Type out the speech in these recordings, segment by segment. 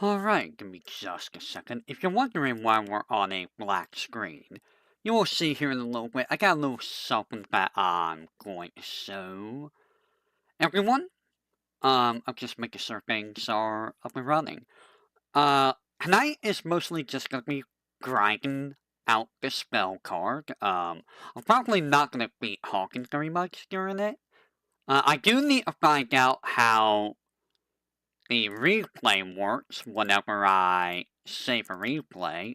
Alright, give me just a second. If you're wondering why we're on a black screen, you will see here in a little bit, I got a little something that I'm going to show everyone. I'll just make sure things are up and running. Tonight is mostly just going to be grinding out the spell card. I'm probably not going to be talking very much during it. I do need to find out how the replay works whenever I save a replay.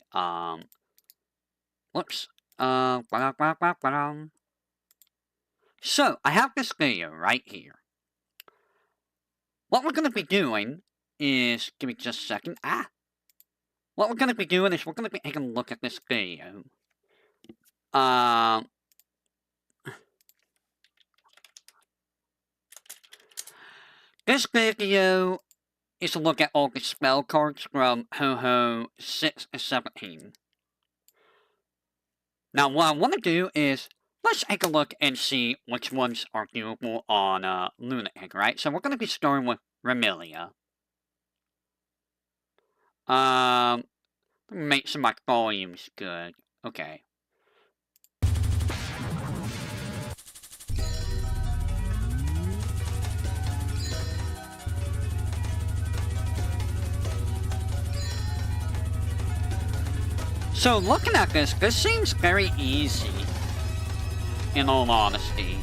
Whoops. So, I have this video right here. What we're going to be doing is, give me just a second. What we're going to be doing is we're going to be taking a look at this video. This video is a look at all the spell cards from Ho-Ho 6 and 17. Now, what I want to do is, let's take a look and see which ones are doable on Lunatic, right? So we're going to be starting with Remelia. Make sure my volume's good. Okay. So, looking at this seems very easy, in all honesty.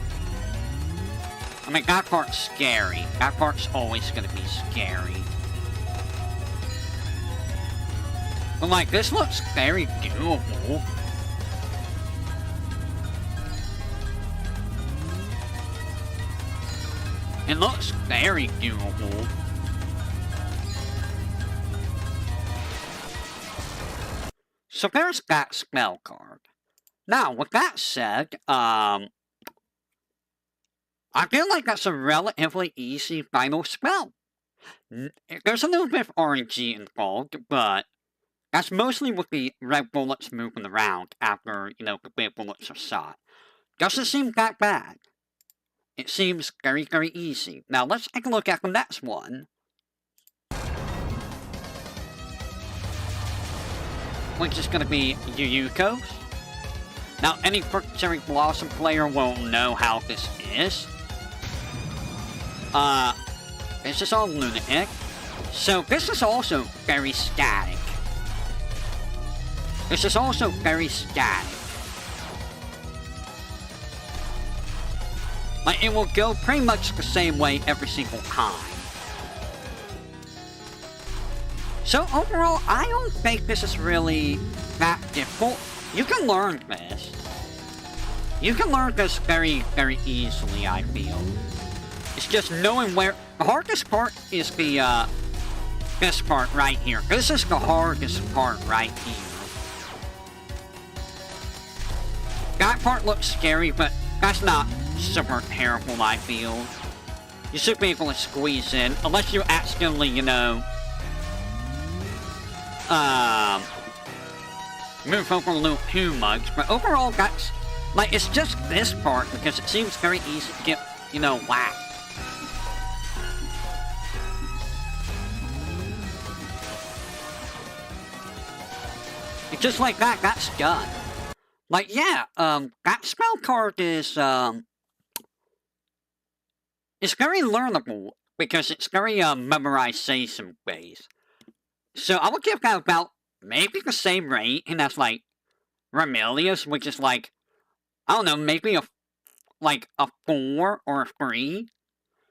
I mean, that part's scary. That part's always gonna be scary. But, like, this looks very doable. It looks very doable. So there's that spell card. Now, with that said, I feel like that's a relatively easy final spell. There's a little bit of RNG involved, but that's mostly with the red bullets moving around after, the big bullets are shot. Doesn't seem that bad. It seems very, very easy. Now, let's take a look at the next one. Which is going to be Yuyuko's. Now, any Cherry Blossom player will know how this is. This is all Lunatic. So, this is also very static. This is also very static. Like, it will go pretty much the same way every single time. So overall, I don't think this is really that difficult. You can learn this. You can learn this very, very easily, I feel. It's just knowing where... The hardest part is the, this part right here. This is the hardest part right here. That part looks scary, but that's not super terrible, I feel. You should be able to squeeze in, unless you accidentally, move over a little too much, but overall that's, like, it's just this part, because it seems very easy to get, whacked. It's just like that, that's done. Like, yeah, that spell card is, it's very learnable, because it's very, memorization based. So I would give that about maybe the same rating as, like, Remelia's, which is, like, I don't know, maybe a 4 or a 3.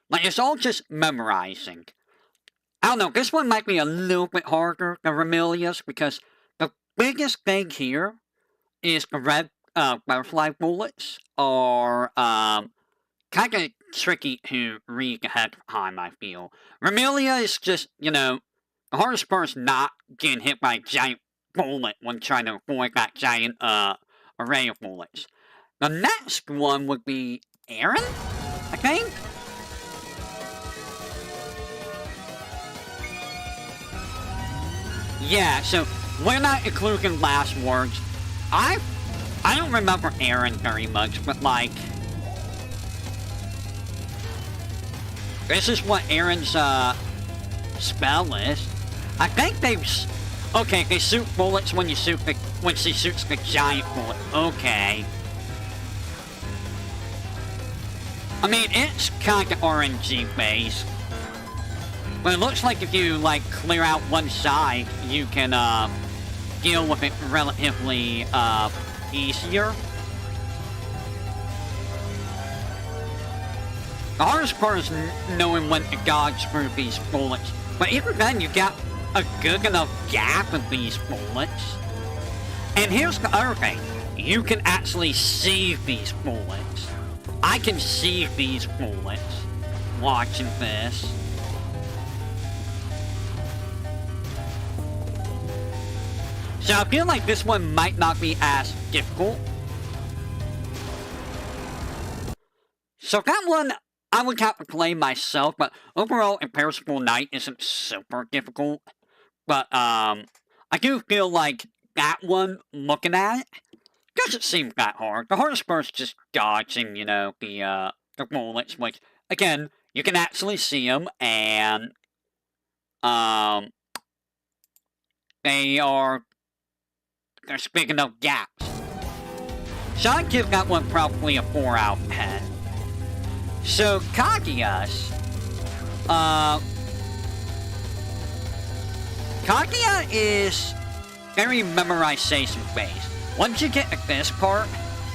Like, it's all just memorizing. I don't know, this one might be a little bit harder than Remelia's, because the biggest thing here is the red butterfly bullets are kind of tricky to read ahead of time, I feel. Remelia is just, the hardest part is not getting hit by a giant bullet when trying to avoid that giant array of bullets. The next one would be Eren, I think? Yeah, so we're not including last words. I don't remember Eren very much, but like... This is what Eren's spell is. I think okay, they shoot bullets when she shoots the giant bullet. Okay. I mean, it's kinda RNG based. But it looks like if you, like, clear out one side, you can, deal with it relatively, easier. The hardest part is knowing when to dodge through these bullets. But even then, you got a good enough gap of these bullets. And here's the other thing. You can actually see these bullets. I can see these bullets watching this. So I feel like this one might not be as difficult. So that one, I would have to play myself, but overall, Imperishable Night isn't super difficult. But, I do feel like that one, looking at it, doesn't seem that hard. The hardest part is just dodging, you know, the bullets, which, again, you can actually see them, and, there's big enough gaps. So I'd give that one probably a 4 out of 10. So, Kaguya's, Kaguya is very memorization based. Once you get to this part,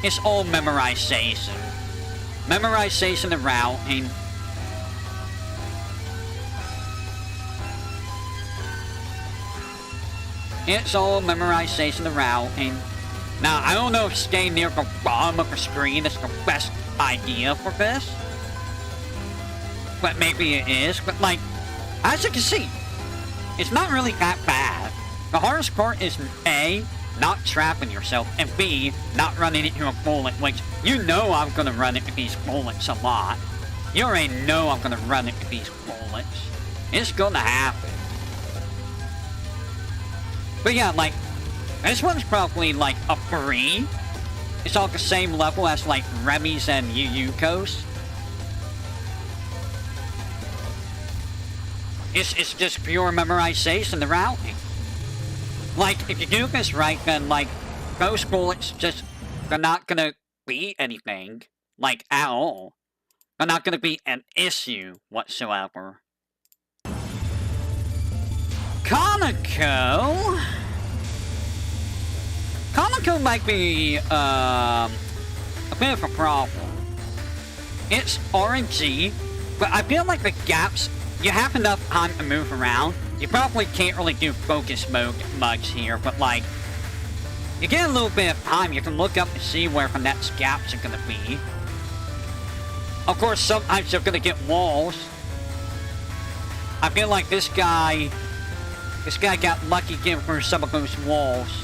it's all memorization. Memorization and routing. It's all memorization and routing. Now, I don't know if staying near the bottom of the screen is the best idea for this. But maybe it is. But, like, as you can see, it's not really that bad. The hardest part is A, not trapping yourself, and B, not running into a bullet, which you know I'm gonna run into these bullets a lot. You already know I'm gonna run into these bullets. It's gonna happen. But yeah, like, this one's probably like a 3. It's all the same level as like Remy's and Yuyuko's. It's just pure memorization, the routing. Like, if you do this right, then, like, those bullets just, they're not gonna be anything, like, at all. They're not gonna be an issue whatsoever. Kaneko? Kaneko might be, a bit of a problem. It's RNG, but I feel like the gaps, you have enough time to move around. You probably can't really do focus mode much here, but like, you get a little bit of time, you can look up and see where the next gaps are gonna be. Of course, sometimes you're gonna get walls. I feel like this guy got lucky getting through some of those walls.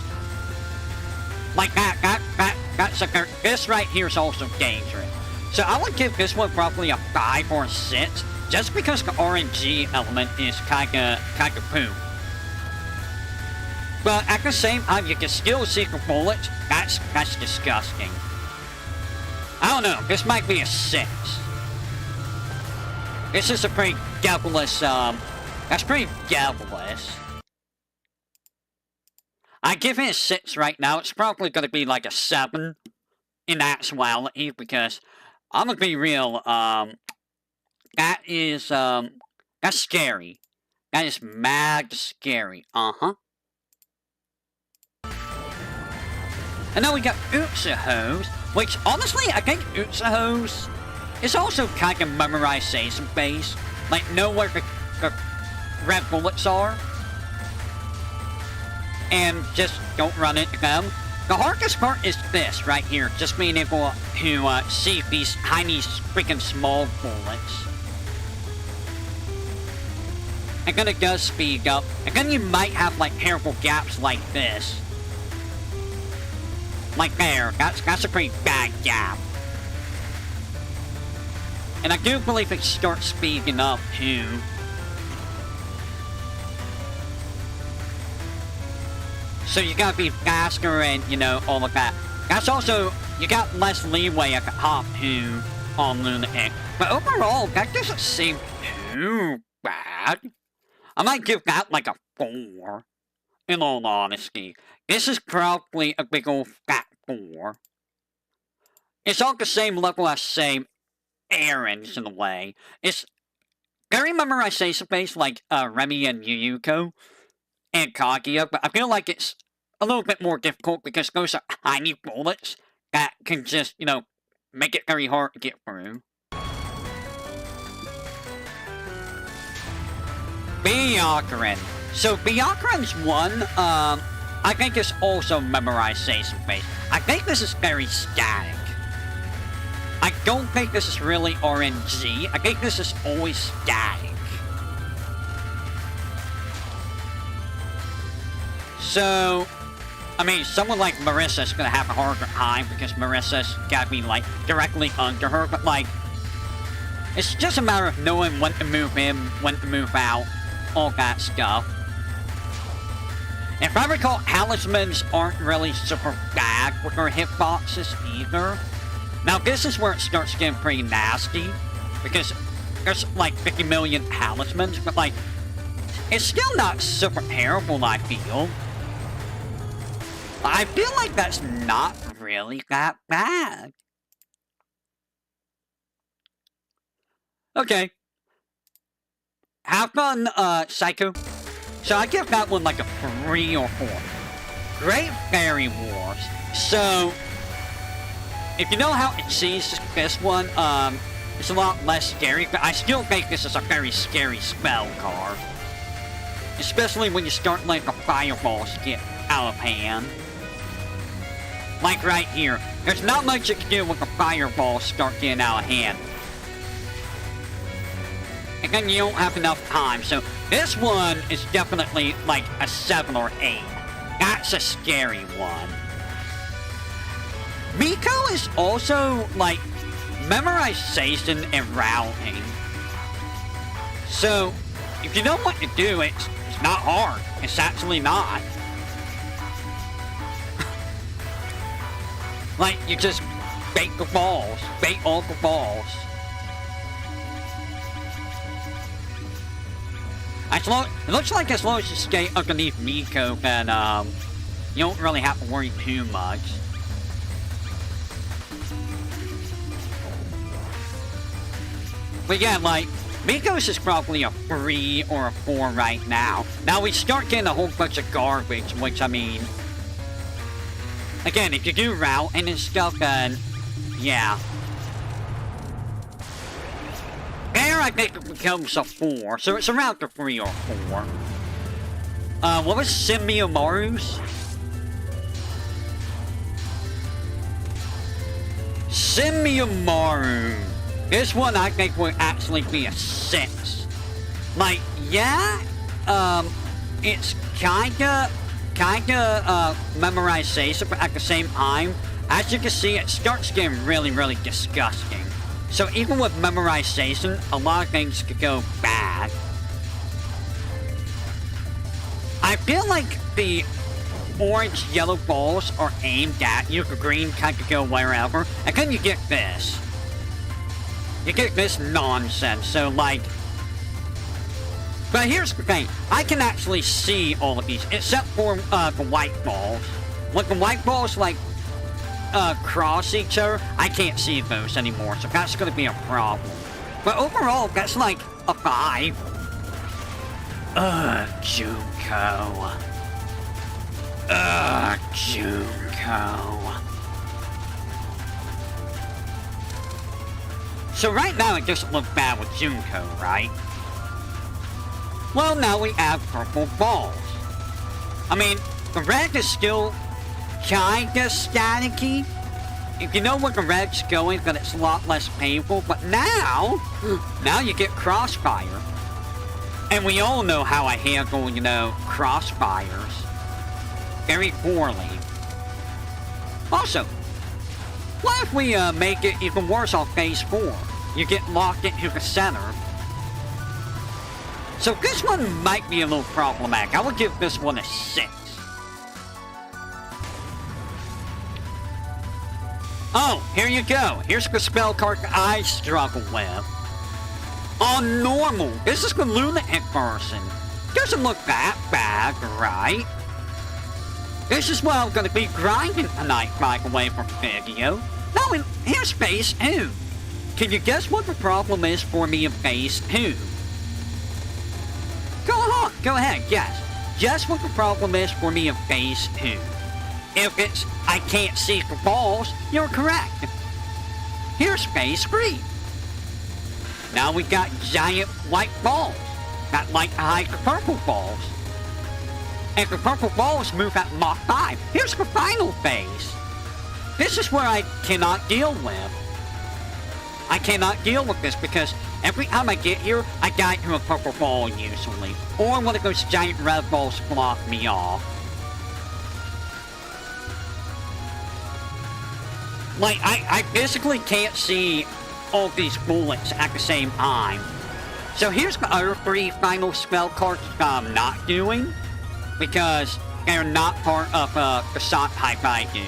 Like that's like, this right here is also dangerous. So I would give this one probably a 5 or a 6. Just because the RNG element is kinda poo. But at the same time, you can still see the bullets. That's disgusting. I don't know, this might be a 6. This is a pretty devilish, that's pretty devilish. I give it a 6 right now. It's probably gonna be like a 7 in actuality, because I'm gonna be real, that is, that's scary. That is mad scary. Uh-huh. And now we got Utsuho's, which, honestly, I think Utsuho's is also kind of memorization based. Like, know where the red bullets are. And just don't run into them. The hardest part is this right here, just being able to see these tiny, freaking small bullets. And then it does speed up. And then you might have, like, terrible gaps like this. Like there. That's a pretty bad gap. And I do believe it starts speeding up, too. So you gotta be faster and, you know, all of that. That's also, you got less leeway at the top, too, on Lunatic. But overall, that doesn't seem too bad. I might give that like a 4. In all honesty. This is probably a big old fat 4. It's on the same level as, say, Aaron's in a way. It's very memorization based like Remy and Yuyuko and Kaguya, but I feel like it's a little bit more difficult because those are tiny bullets that can just, you know, make it very hard to get through. VTuberEN. So VTuberEN's one, I think it's also memorization based. I think this is very static. I don't think this is really RNG. I think this is always static. So, I mean, someone like Marissa's gonna have a harder time because Marissa's gotta be, like, directly under her, but, like, it's just a matter of knowing when to move in, when to move out, all that stuff. If I recall, talismans aren't really super bad with their hitboxes either. Now, this is where it starts getting pretty nasty, because there's, like, 50 million talismans, but, like, it's still not super terrible, I feel. I feel like that's not really that bad. Okay. Have fun, Psycho. So I give that one like a 3 or 4. Great Fairy Wars. So, if you know how it sees this one, it's a lot less scary, but I still think this is a very scary spell card. Especially when you start letting the fireballs get out of hand. Like right here. There's not much you can do when the fireballs start getting out of hand. And then you don't have enough time, so this one is definitely like a 7 or 8. That's a scary one. Miko is also like memorization and routing. So, if you know what to do, it's not hard. It's actually not. Like, you just bait the balls. Bait all the balls. It looks like as long as you stay underneath Miko, then, you don't really have to worry too much. But yeah, like, Miko's is probably a 3 or a 4 right now. Now we start getting a whole bunch of garbage, which, I mean... Again, if you do routing and stuff, then... Yeah. There, I think it becomes a 4, so it's around a 3 or 4. What was Symiomaru's? Symiomaru. This one I think would actually be a 6. Like, yeah, it's kinda memorization, but at the same time, as you can see, it starts getting really, really disgusting. So even with memorization, a lot of things could go bad. I feel like the orange, yellow balls are aimed at you, the green kind of go wherever, and then you get this. You get this nonsense, so like... But here's the thing, I can actually see all of these, except for the white balls. When the white balls, like, cross each other, I can't see those anymore, so that's gonna be a problem. But overall, that's like a 5. Junko. Junko. So right now it doesn't look bad with Junko, right? Well, now we have purple balls. I mean, the red is still kinda staticky. If you know where the red's going, then it's a lot less painful. But now you get crossfire. And we all know how I handle, you know, crossfires. Very poorly. Also, what if we make it even worse on phase 4? You get locked into the center. So this one might be a little problematic. I would give this one a 6. Oh, here you go. Here's the spell card I struggle with. On normal, this is the lunatic version. Doesn't look that bad, right? This is what I'm gonna be grinding tonight, microwave for video. Now, here's phase 2. Can you guess what the problem is for me in phase 2? Go ahead, guess. Guess what the problem is for me in phase 2. If it's, I can't see the balls, you're correct. Here's phase 3. Now we got giant white balls that like to hide the purple balls. And the purple balls move at Mach 5. Here's the final phase. This is where I cannot deal with. I cannot deal with this because every time I get here, I die to a purple ball usually. Or one of those giant red balls block me off. Like, I basically can't see all these bullets at the same time. So here's the other 3 final spell cards that I'm not doing. Because they're not part of the shot type I do.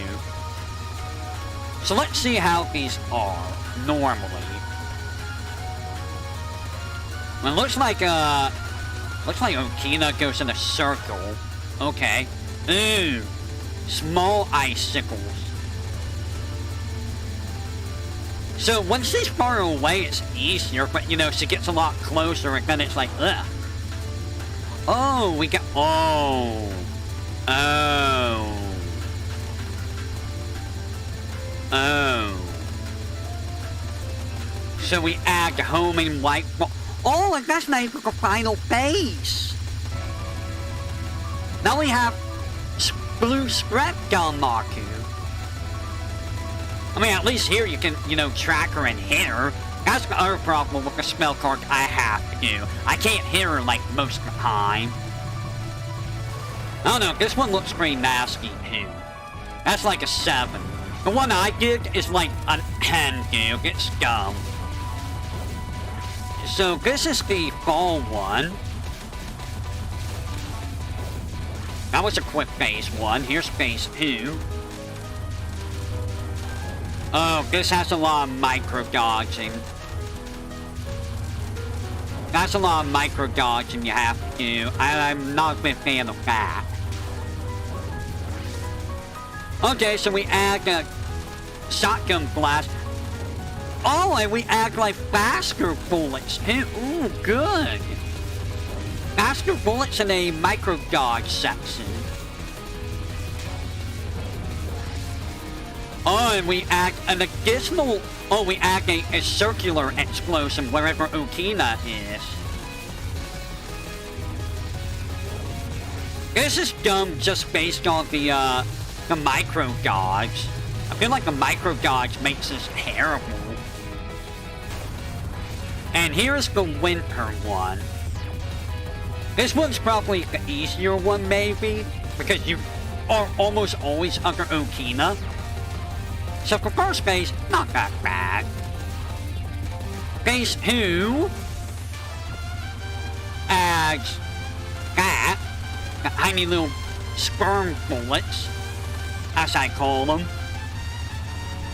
So let's see how these are normally. Well, it looks like Okina goes in a circle. Okay. Ooh, small icicles. So once she's far away, it's easier, but you know, she gets a lot closer and then it's like, ugh. Oh, we got, oh. So we add the homing white ball. Oh, and that's not even the final phase. Now we have blue spread gun Marku. I mean, at least here you can, you know, track her and hit her. That's the other problem with the spell card I have to do. I can't hit her like most of the time. I don't know, this one looks pretty nasty too. That's like a 7. The one I did is like an 10, dude. It's dumb. So this is the fall one. That was a quick phase 1. Here's phase 2. Oh, this has a lot of micro dodging. That's a lot of micro dodging you have to do. I'm not a big fan of that. Okay, so we add a shotgun blast. Oh, and we add like faster bullets too. Ooh, good. Faster bullets in a micro dodge section. Oh, and we add an additional... Oh, we add a circular explosion wherever Okina is. This is dumb just based on the micro dodge. I feel like the micro dodge makes this terrible. And here's the winter one. This one's probably the easier one, maybe, because you are almost always under Okina. So for first phase, not that bad. Phase 2 adds that, the tiny little sperm bullets, as I call them.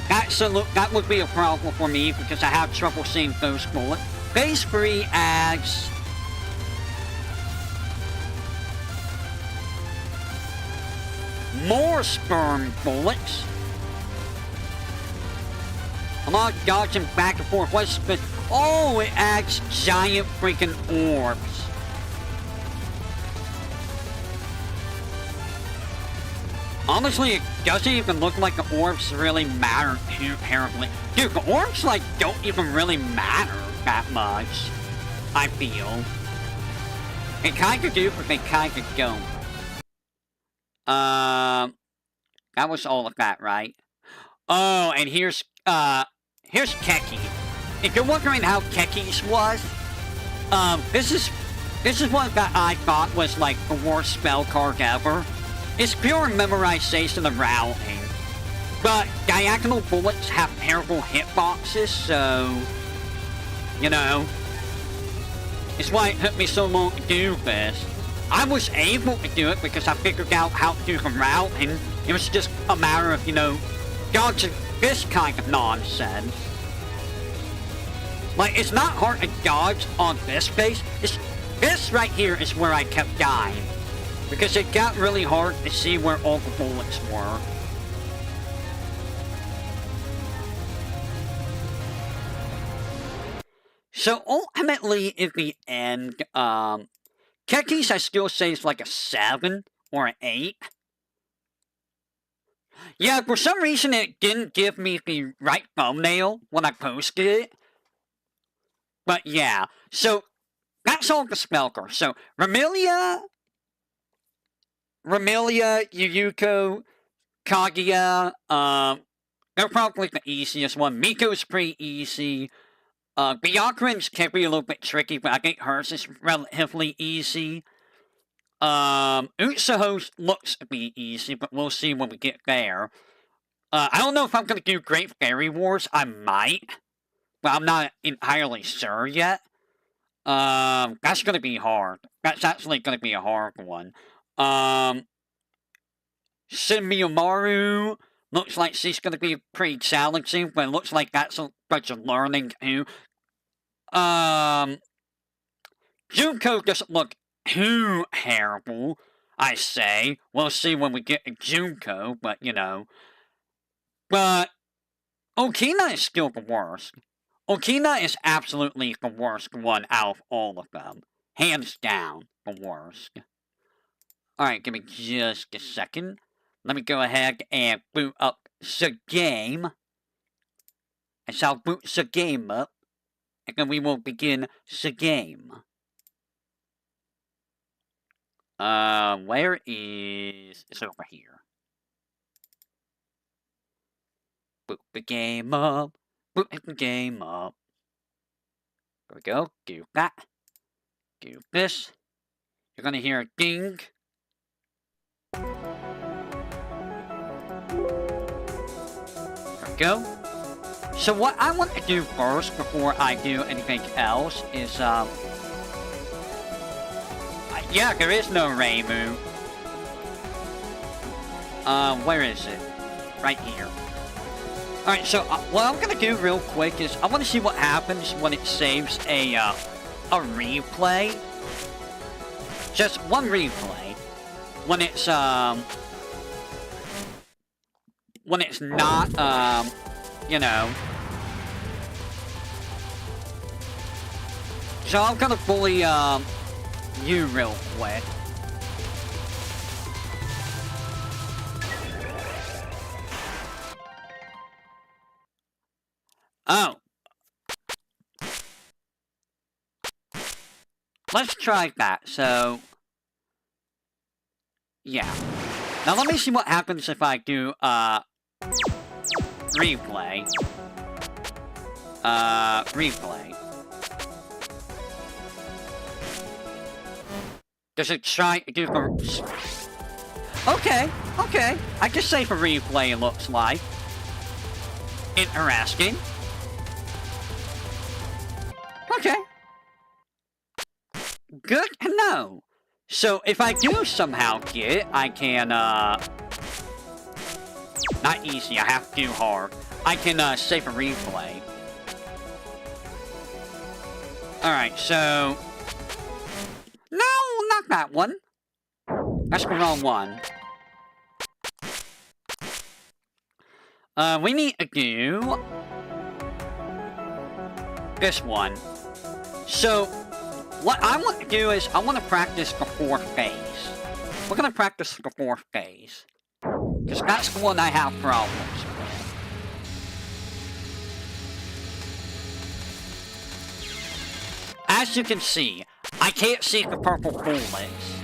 That would be a problem for me because I have trouble seeing those bullets. Phase 3 adds more sperm bullets. A lot of dodging back and forth. What's the... Oh, it adds giant freaking orbs. Honestly, it doesn't even look like the orbs really matter apparently. Dude, the orbs, like, don't even really matter that much, I feel. They kinda do, but they kinda don't. That was all of that, right? Oh, and here's Keki. If you're wondering how Keki's was, this is one that I thought was like the worst spell card ever. It's pure memorization of routing. But diagonal bullets have terrible hitboxes, so you know. It's why it took me so long to do this. I was able to do it because I figured out how to do the routing. It was just a matter of, you know, dodging this kind of nonsense. Like, it's not hard to dodge on this base. It's This right here is where I kept dying. Because it got really hard to see where all the bullets were. So ultimately, in the end, Kekis I still say is like a 7 or an 8. Yeah, for some reason it didn't give me the right thumbnail when I posted it. But yeah, so that's all the Spellcard. So Remilia, Yuyuko, Kaguya, they're probably the easiest one. Miko's pretty easy. Byakuren's can be a little bit tricky, but I think hers is relatively easy. Utsuho's looks to be easy, but we'll see when we get there. I don't know if I'm gonna do Great Fairy Wars. I might, but I'm not entirely sure yet. That's gonna be hard. That's actually gonna be a hard one. Shimimaru looks like she's gonna be pretty challenging, but it looks like that's a bunch of learning too. Junko doesn't look too terrible, I say. We'll see when we get to Junko, but you know. But Okina is still the worst. Okina is absolutely the worst one out of all of them. Hands down, the worst. Alright, give me just a second. Let me go ahead and boot up the game. I shall boot the game up. And then we will begin the game. Where is... It's over here. Boot the game up. Boot the game up. There we go. Do that. Do this. You're gonna hear a ding. There we go. So what I want to do first, before I do anything else, is, yeah, there is no Reimu. Where is it? Right here. Alright, so what I'm gonna do real quick is I want to see what happens when it saves a replay. Just one replay. When it's not, you know. So I'm gonna bully, you real quick. Oh. Let's try that, so... Yeah. Now let me see what happens if I do, replay. Replay. Does it try to do the... Okay, okay. I can say for replay it looks like. Interesting. Okay. Good to know. So, if I do somehow get it, I can, not easy, I have to do hard. I can, save a replay. Alright, so... No, not that one. That's the wrong one. We need to do... this one. So, what I want to do is, I want to practice the fourth phase. We're going to practice the fourth phase. Because that's the one I have problems with. As you can see, I can't see the purple bullets.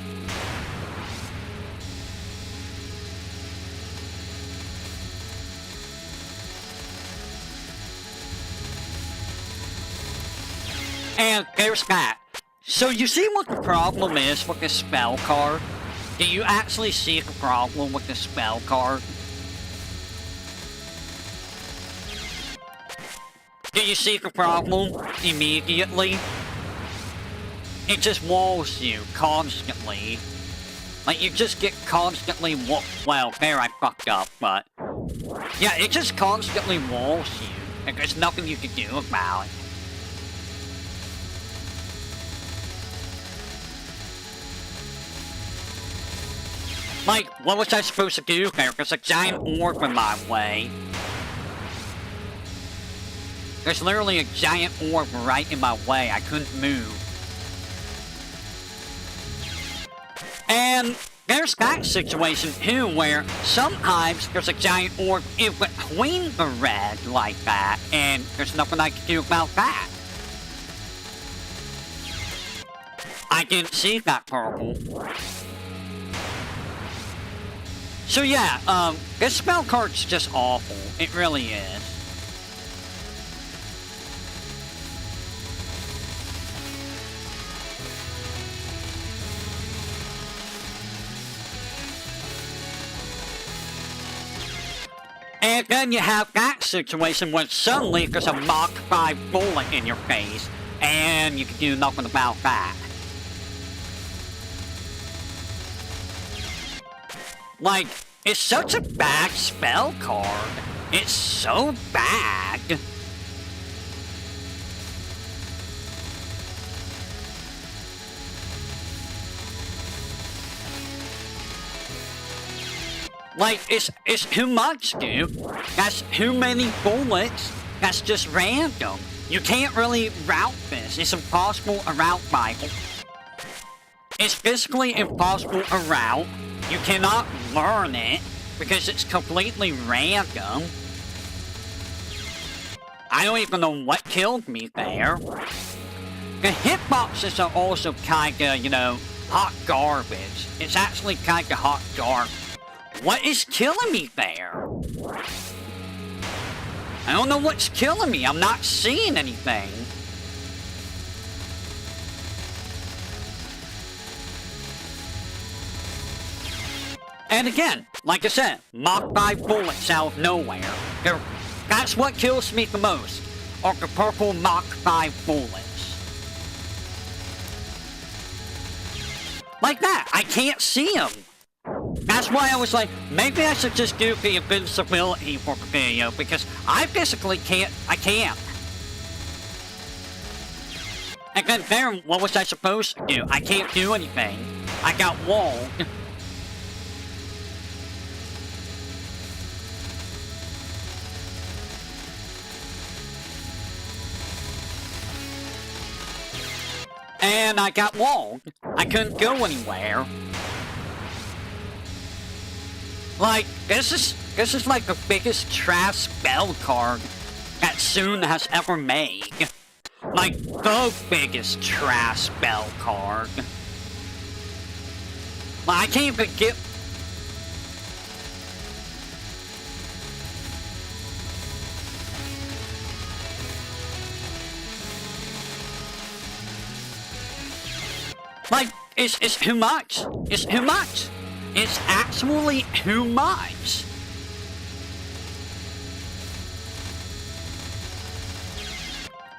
And there's that. So you see what the problem is with the spell card? Do you actually see the problem with the spell card? Do you see the problem immediately? It just walls you constantly. Like, you just get constantly well, there I fucked up, but... yeah, it just constantly walls you. And there's nothing you can do about it. Like, what was I supposed to do there? There's a giant orb in my way. There's literally a giant orb right in my way. I couldn't move. And there's that situation too, where sometimes there's a giant orb in between the red like that, and there's nothing I can do about that. I didn't see that purple. So yeah, this spell card's just awful. It really is. And then you have that situation where suddenly there's a Mach 5 bullet in your face, and you can do nothing about that. Like, it's such a bad spell card. It's so bad. Like, it's too much, dude. That's too many bullets. That's just random. You can't really route this. It's impossible to route, Michael. It's physically impossible to route. You cannot learn it because it's completely random. I don't even know what killed me there. The hitboxes are also kinda, you know, hot garbage. It's actually kinda hot garbage. What is killing me there? I don't know what's killing me. I'm not seeing anything. And again, like I said, Mach 5 bullets out of nowhere. That's what kills me the most, are the purple Mach 5 bullets. Like that, I can't see them. That's why I was like, maybe I should just do the invincibility for the video, because I physically can't, I can't. And then there, what was I supposed to do? I can't do anything. I got walled. And I got walled. I couldn't go anywhere. Like, this is like the biggest trash spell card that Soon has ever made. Like, the biggest trash spell card. Like, I can't even get... Like, it's too much. It's too much. It's actually too much.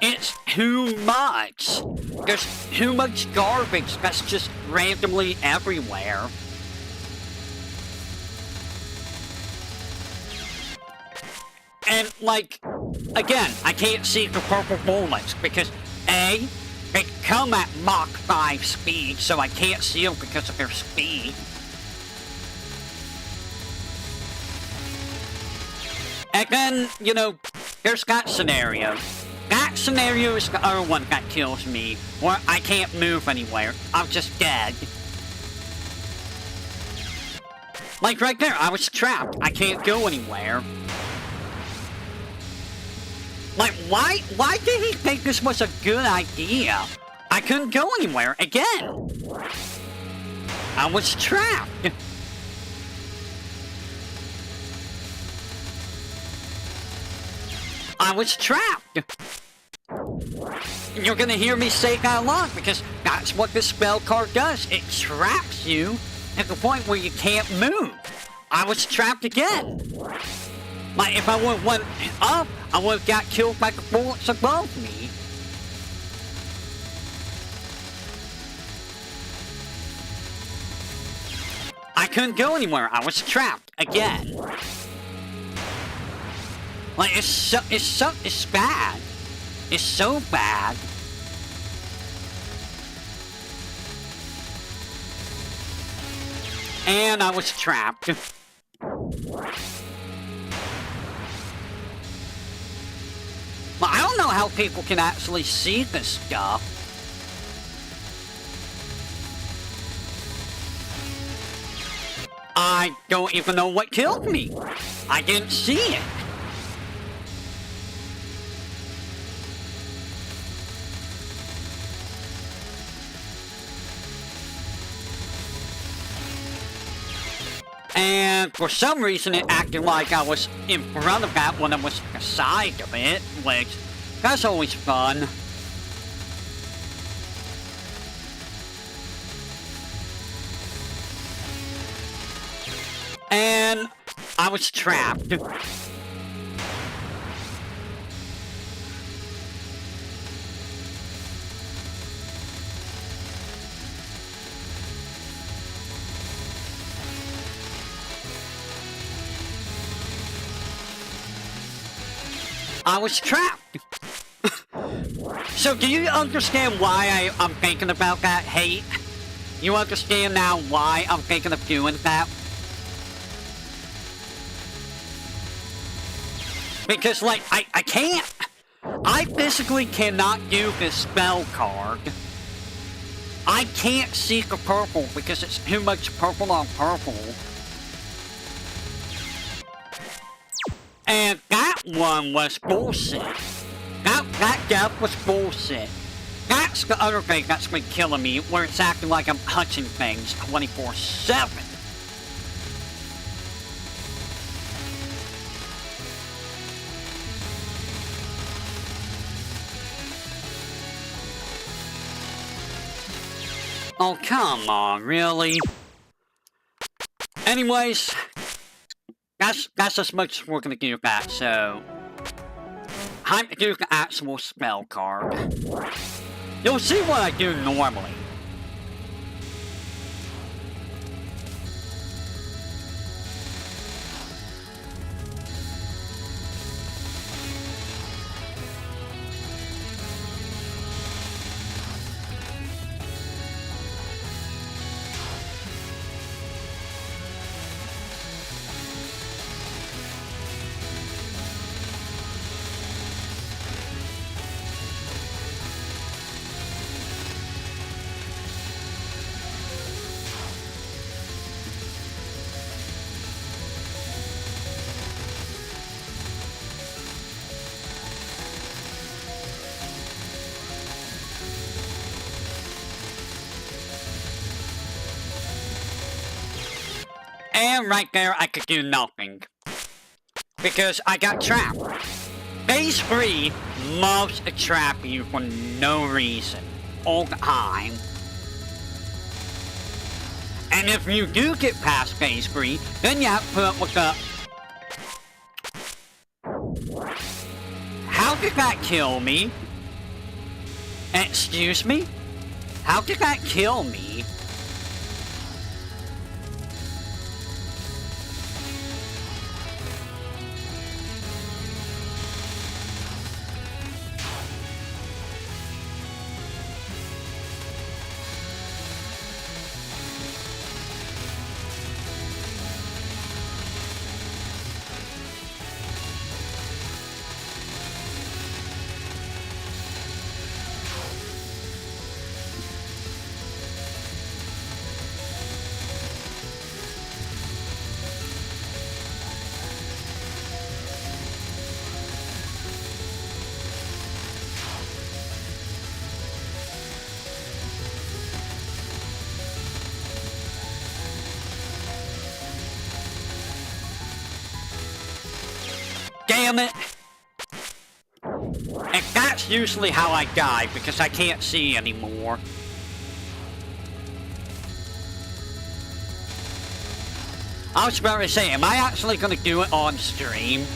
It's too much. There's too much garbage that's just randomly everywhere. And, like, again, I can't see the purple bullets because, A, they come at Mach 5 speed, so I can't see them because of their speed. And then, you know, there's that scenario. That scenario is the other one that kills me, where I can't move anywhere. I'm just dead. Like right there, I was trapped. I can't go anywhere. Like, why did he think this was a good idea? I couldn't go anywhere again. I was trapped. I was trapped. You're gonna hear me say that a lot because that's what this spell card does. It traps you at the point where you can't move. I was trapped again. Like, if I would've went up, I would've got killed by the bullets above me. I couldn't go anywhere. I was trapped again. Like, it's bad. It's so bad. And I was trapped. But I don't know how people can actually see this stuff. I don't even know what killed me. I didn't see it. And for some reason it acted like I was in front of that when I was to the side of it, which, that's always fun. And I was trapped. I was trapped. So do you understand why I'm thinking about that hate? You understand now why I'm thinking of doing that? Because, like, I can't. I physically cannot do this spell card. I can't seek a purple because it's too much purple on purple. And that one was bullshit. That death was bullshit. That's the other thing that's been killing me, where it's acting like I'm hunting things 24/7. Oh, come on, really? Anyways, that's as much as we're gonna do that, so... time to do the actual spell card. You'll see what I do normally. And right there, I could do nothing. Because I got trapped. Phase 3 loves to trap you for no reason. All the time. And if you do get past Phase 3, then you have to put up with the... How did that kill me? Excuse me? How did that kill me? Damn it! And that's usually how I die, because I can't see anymore. I was about to say, am I actually gonna do it on stream?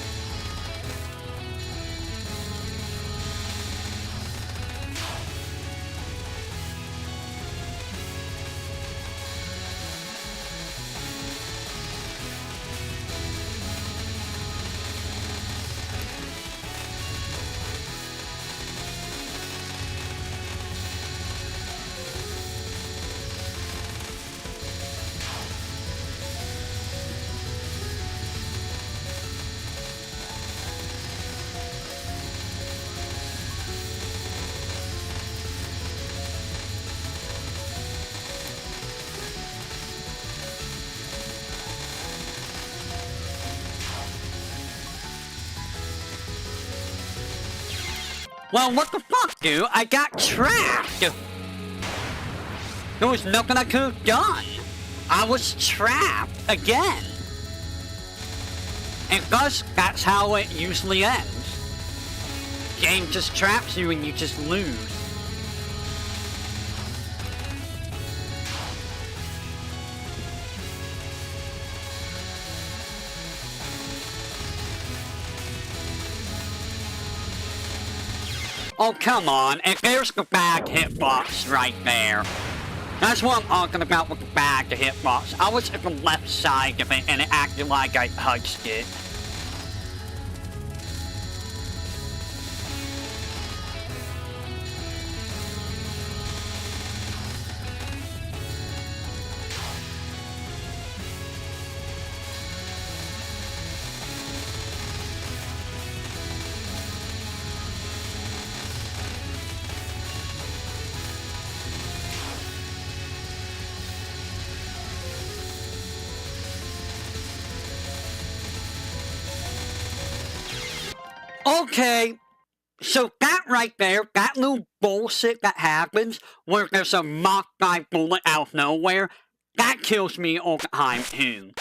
Well, what the fuck, dude? I got trapped! There was nothing I could have done. I was trapped again. And thus, that's how it usually ends. Game just traps you and you just lose. Oh, come on, and there's the bag hitbox right there. That's what I'm talking about with the bag hitbox. I was at the left side of it and it acted like I touched it. Okay, so that right there, that little bullshit that happens, where there's a Mach 5 bullet out of nowhere, that kills me all the time too.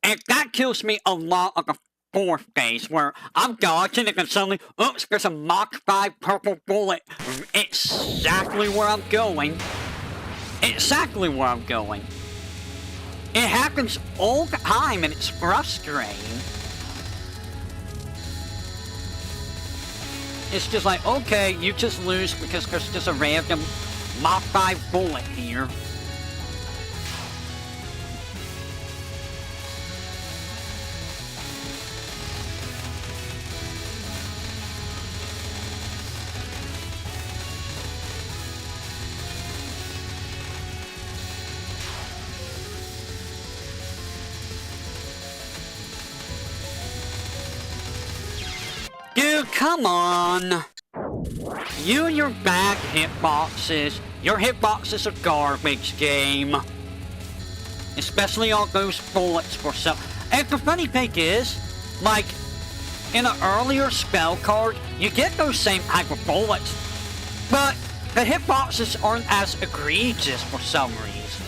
And that kills me a lot of the fourth phase, where I'm dodging and then suddenly, oops, there's a Mach 5 purple bullet. Exactly where I'm going. Exactly where I'm going. It happens all the time and it's frustrating. It's just like, okay, you just lose because there's just a random Mach 5 bullet here. Dude, come on! You and your bag hitboxes. Your hitboxes are garbage, game. Especially all those bullets for some. And the funny thing is, like, in an earlier Spellcard, you get those same type of bullets, but the hitboxes aren't as egregious for some reason.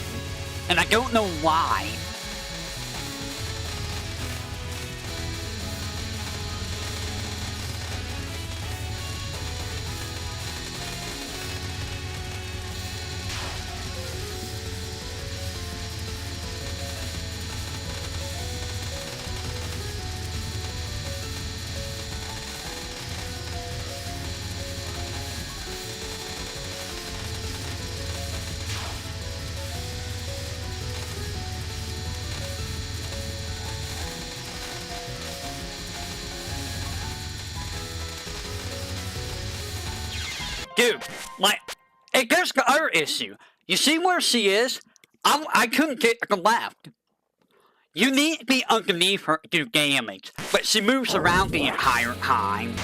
And I don't know why. Dude, like, hey, there's the other issue. You see where she is? I couldn't get to the left. You need to be underneath her to do damage, but she moves around the entire time.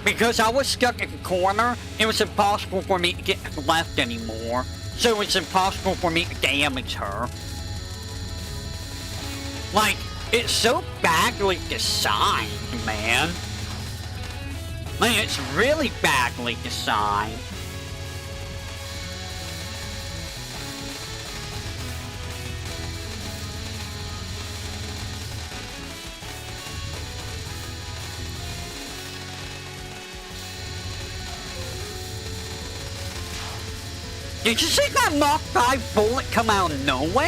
Because I was stuck in the corner, it was impossible for me to get to the left anymore. So it's impossible for me to damage her. Like, it's so badly designed, man. Man, it's really badly designed. Did you see that Mach 5 bullet come out of nowhere?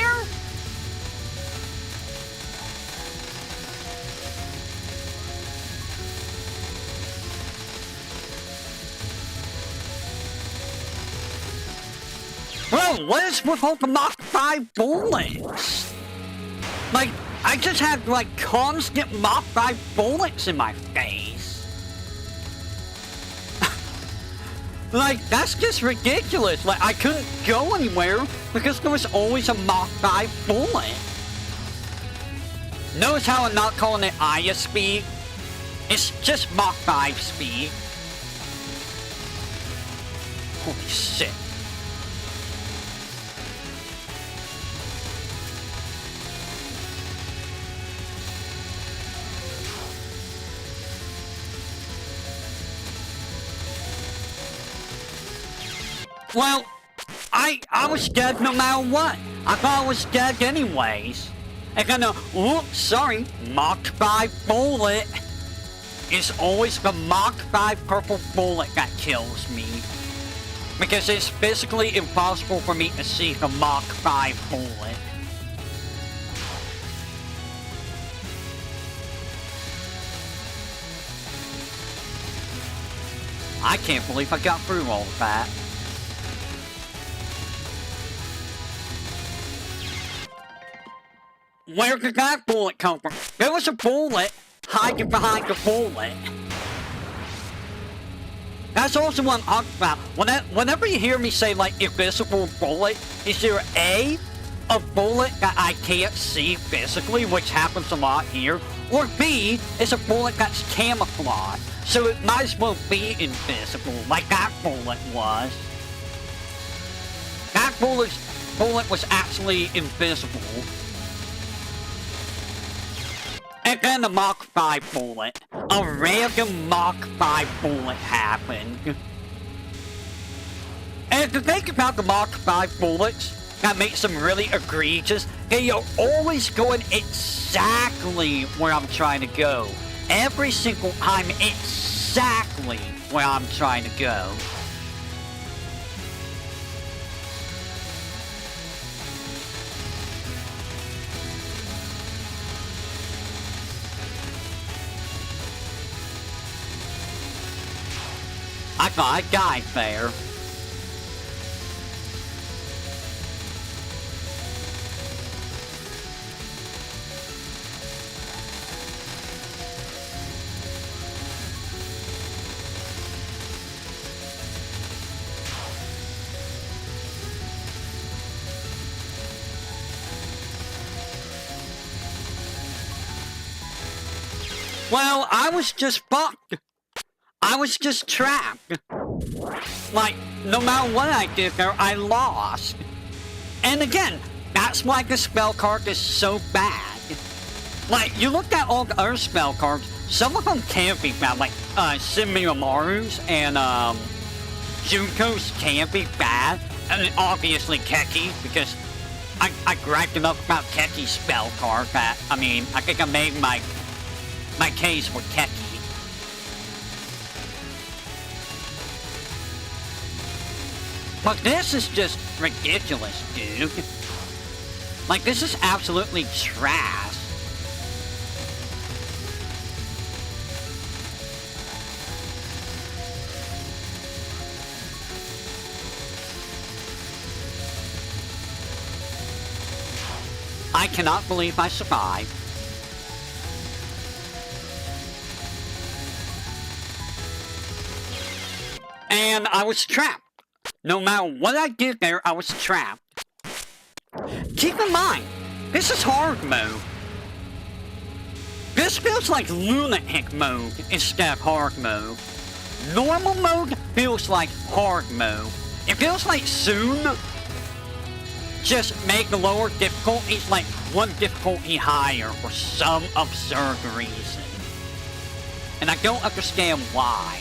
Bro, what is with all the Mach 5 bullets? Like, I just had, like, constant Mach 5 bullets in my face. Like, that's just ridiculous. Like, I couldn't go anywhere because there was always a Mach 5 bullet. Notice how I'm not calling it Aya speed? It's just Mach 5 speed. Holy shit. Well, I was dead no matter what. I thought I was dead anyways. And then, oops, sorry, Mach 5 bullet. It's always the Mach 5 purple bullet that kills me. Because it's physically impossible for me to see the Mach 5 bullet. I can't believe I got through all of that. Where did that bullet come from? There was a bullet hiding behind the bullet. That's also what I'm talking about. Whenever you hear me say, like, invisible bullet, is either A, a bullet that I can't see physically, which happens a lot here, or B, is a bullet that's camouflaged. So it might as well be invisible, like that bullet was. That bullet was actually invisible. And then the Mach 5 bullet. A random Mach 5 bullet happened. And to think about the Mach 5 bullets, that makes them really egregious. They are always going exactly where I'm trying to go. Every single time, exactly where I'm trying to go. I thought I died there. Well, I was just fucked. I was just trapped. Like, no matter what I did there, I lost. And again, that's why the spell card is so bad. Like, you look at all the other spell cards, some of them can be bad, like, Simimaru's and, Junko's can be bad. And obviously Keki, because I griped enough about Keki's spell card that, I mean, I think I made my case with Keki. But this is just ridiculous, dude. Like, this is absolutely trash. I cannot believe I survived. And I was trapped. No matter what I did there, I was trapped. Keep in mind, this is hard mode. This feels like lunatic mode instead of hard mode. Normal mode feels like hard mode. It feels like soon, just make the lower difficulties like one difficulty higher for some absurd reason. And I don't understand why.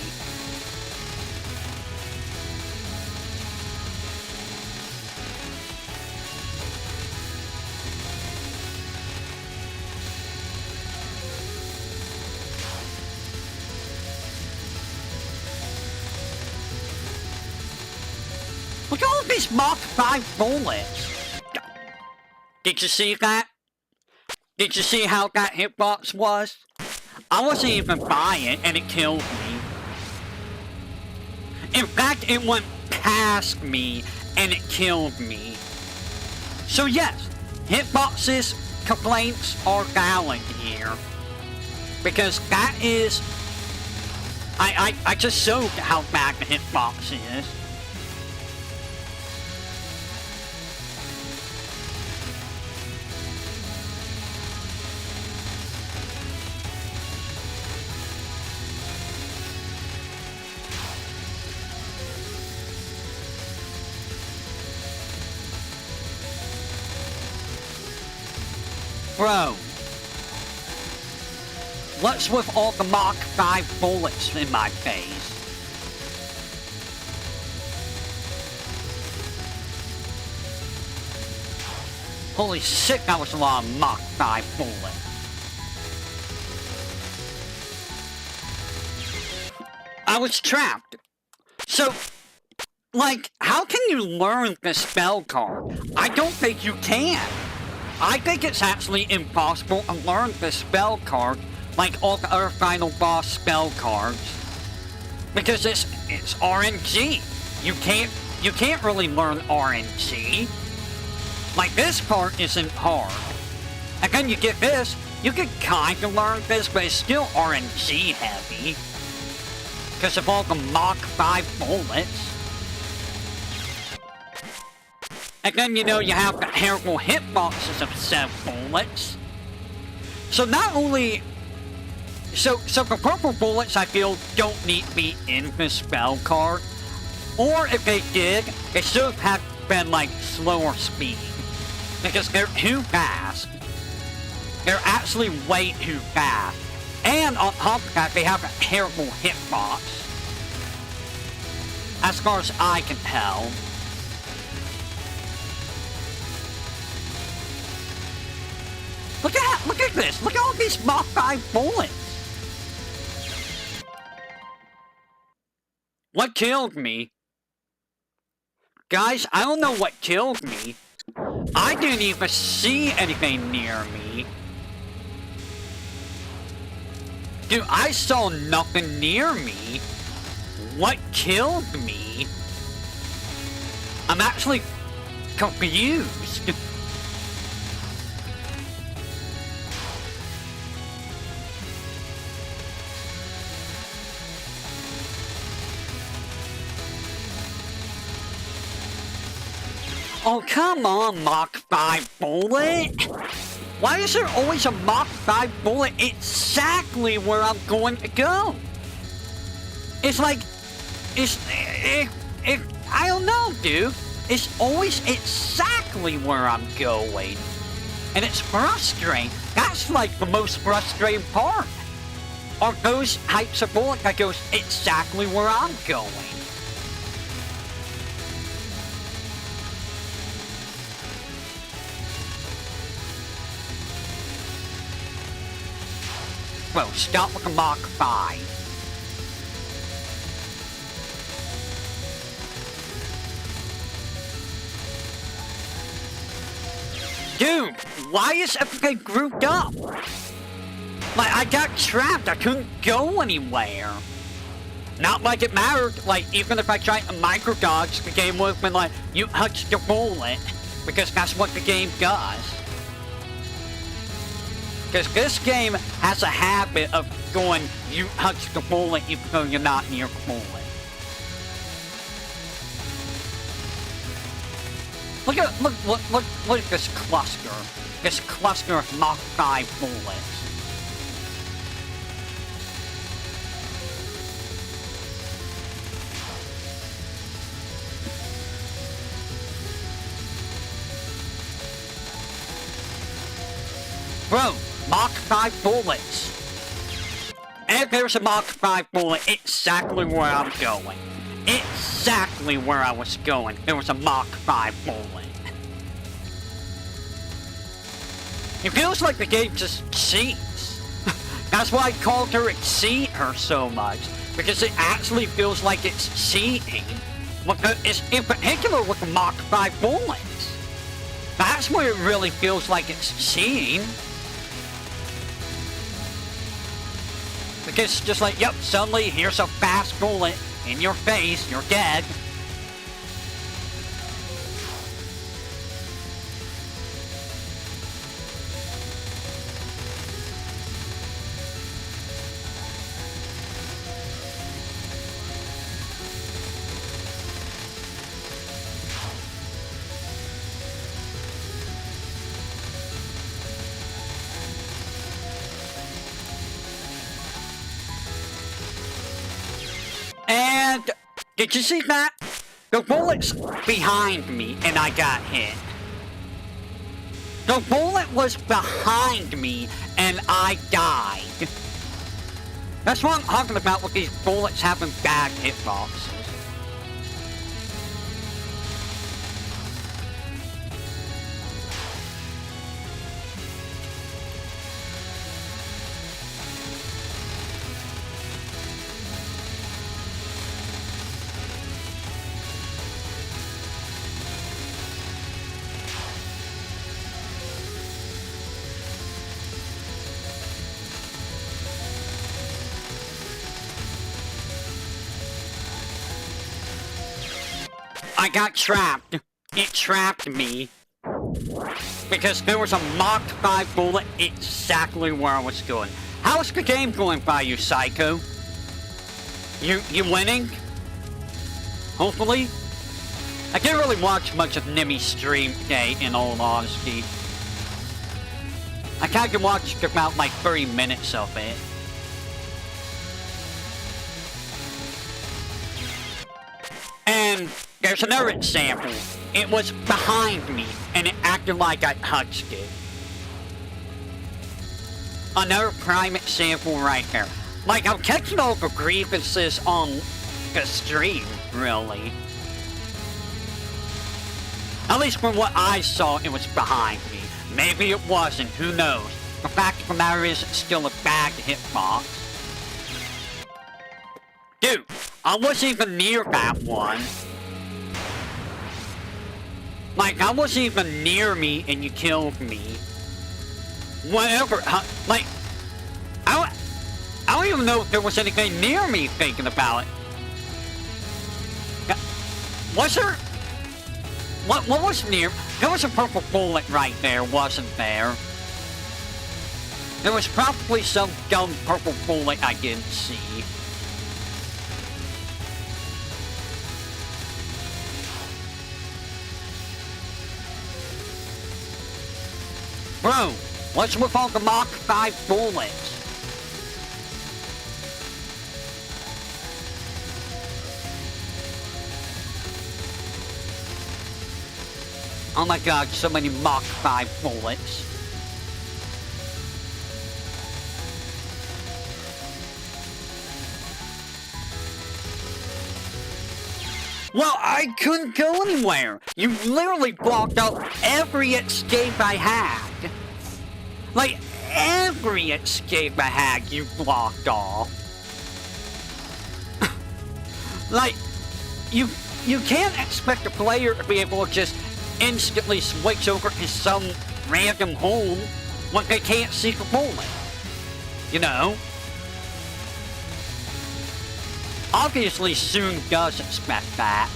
Look at all these Mach 5 bullets. Did you see that? Did you see how that hitbox was? I wasn't even by it and it killed me. In fact, it went past me and it killed me. So yes, hitboxes complaints are valid here. Because that is... I just showed how bad the hitbox is. Bro, what's with all the Mach 5 bullets in my face? Holy shit, that was a lot of Mach 5 bullets. I was trapped. So, like, how can you learn the spell card? I don't think you can. I think it's actually impossible to learn the spell card like all the other final boss spell cards. Because it's RNG. You can't really learn RNG. Like, this part isn't hard. And then you get this, you can kinda learn this, but it's still RNG heavy. Because of all the Mach 5 bullets. And then, you know, you have the terrible hitboxes of 7 bullets. So not only... So the purple bullets, I feel, don't need to be in the spell card. Or if they did, they should have been, like, slower speed. Because they're too fast. They're actually way too fast. And on top of that, they have a terrible hitbox. As far as I can tell. Look at this! Look at all these Mach 5 bullets! What killed me? Guys, I don't know what killed me. I didn't even see anything near me. Dude, I saw nothing near me. What killed me? I'm actually confused. Oh, come on, Mach 5 bullet! Why is there always a Mach 5 bullet exactly where I'm going to go? It's like... I don't know, dude. It's always exactly where I'm going. And it's frustrating. That's like the most frustrating part. Are those types of bullets that goes exactly where I'm going. Bro, stop with the Mach 5. Dude, why is everything grouped up? Like, I got trapped, I couldn't go anywhere. Not like it mattered, like, even if I tried to micro-dodge, the game would have been like, you touched the bullet. Because that's what the game does. Because this game has a habit of going, you touch the bullet even though you're not near the bullet. Look at this cluster. This cluster of Mach 5 bullets. Bro, Mach 5 bullets. And there's a Mach 5 bullet exactly where I'm going. Exactly where I was going. There was a Mach 5 bullet. It feels like the game just cheats. That's why I called her and cheat her so much. Because it actually feels like it's cheating. It's in particular with the Mach 5 bullets. That's where it really feels like it's cheating. Because it's just like, yep, suddenly here's a fast bullet in your face, you're dead. And did you see that? The bullet's behind me and I got hit. The bullet was behind me and I died. That's what I'm talking about with these bullets having bad hitboxes. I got trapped. It trapped me. Because there was a Mach 5 bullet exactly where I was going. How's the game going by you, Psycho? You winning? Hopefully? I didn't really watch much of Nimmy's stream today, in all honesty. I kinda watched about like 30 minutes of it. And there's another example. It was behind me, and it acted like I touched it. Another prime example right there. Like, I'm catching all the grievances on the stream, really. At least from what I saw, it was behind me. Maybe it wasn't, who knows. The fact of the matter is, it's still a bad hitbox. Dude, I wasn't even near that one. Like, I wasn't even near me and you killed me. Whatever, like, I don't even know if there was anything near me thinking about it. Was there? What was near? There was a purple bullet right there, wasn't there? There was probably some dumb purple bullet I didn't see. Bro, what's with all the Mach 5 bullets? Oh my god, so many Mach 5 bullets. Well, I couldn't go anywhere. You literally blocked out every escape I had. Like, every escape I had, you blocked off. Like, you can't expect a player to be able to just instantly switch over to some random hole when they can't see the bullet. You know? Obviously, Soon does expect that.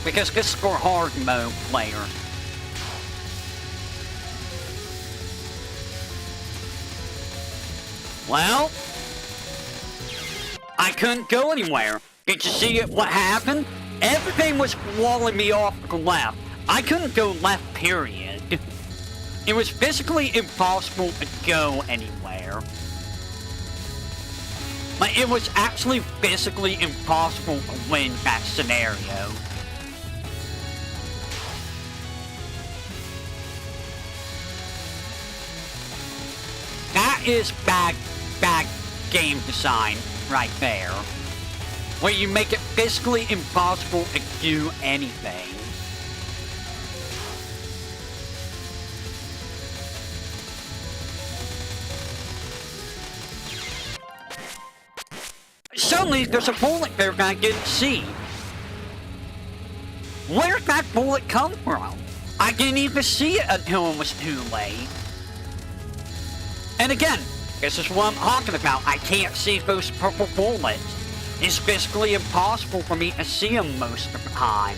Because this is for hard mode players. Well, I couldn't go anywhere. Did you see what happened? Everything was walling me off to the left. I couldn't go left, period. It was physically impossible to go anywhere. Like, it was actually physically impossible to win that scenario. That is bad game design right there. Where you make it physically impossible to do anything. Suddenly, there's a bullet there that I didn't see. Where did that bullet come from? I didn't even see it until it was too late. And again, this is what I'm talking about. I can't see those purple bullets. It's physically impossible for me to see them most of the time.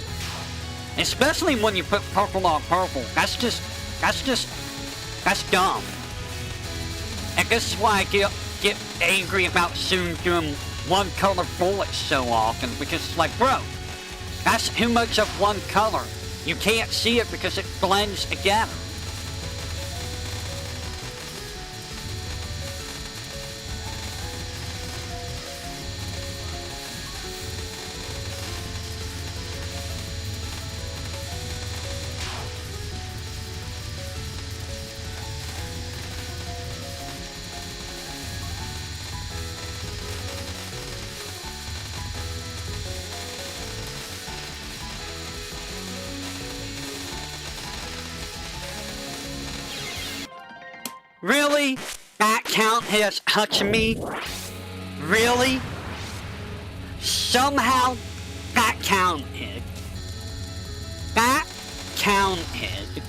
Especially when you put purple on purple. That's dumb. And this is why I get angry about Soon doing one color bullets so often, because it's like, bro, that's too much of one color. You can't see it because it blends together. Really? That count has touched me? Really? Somehow, that counted. That counted.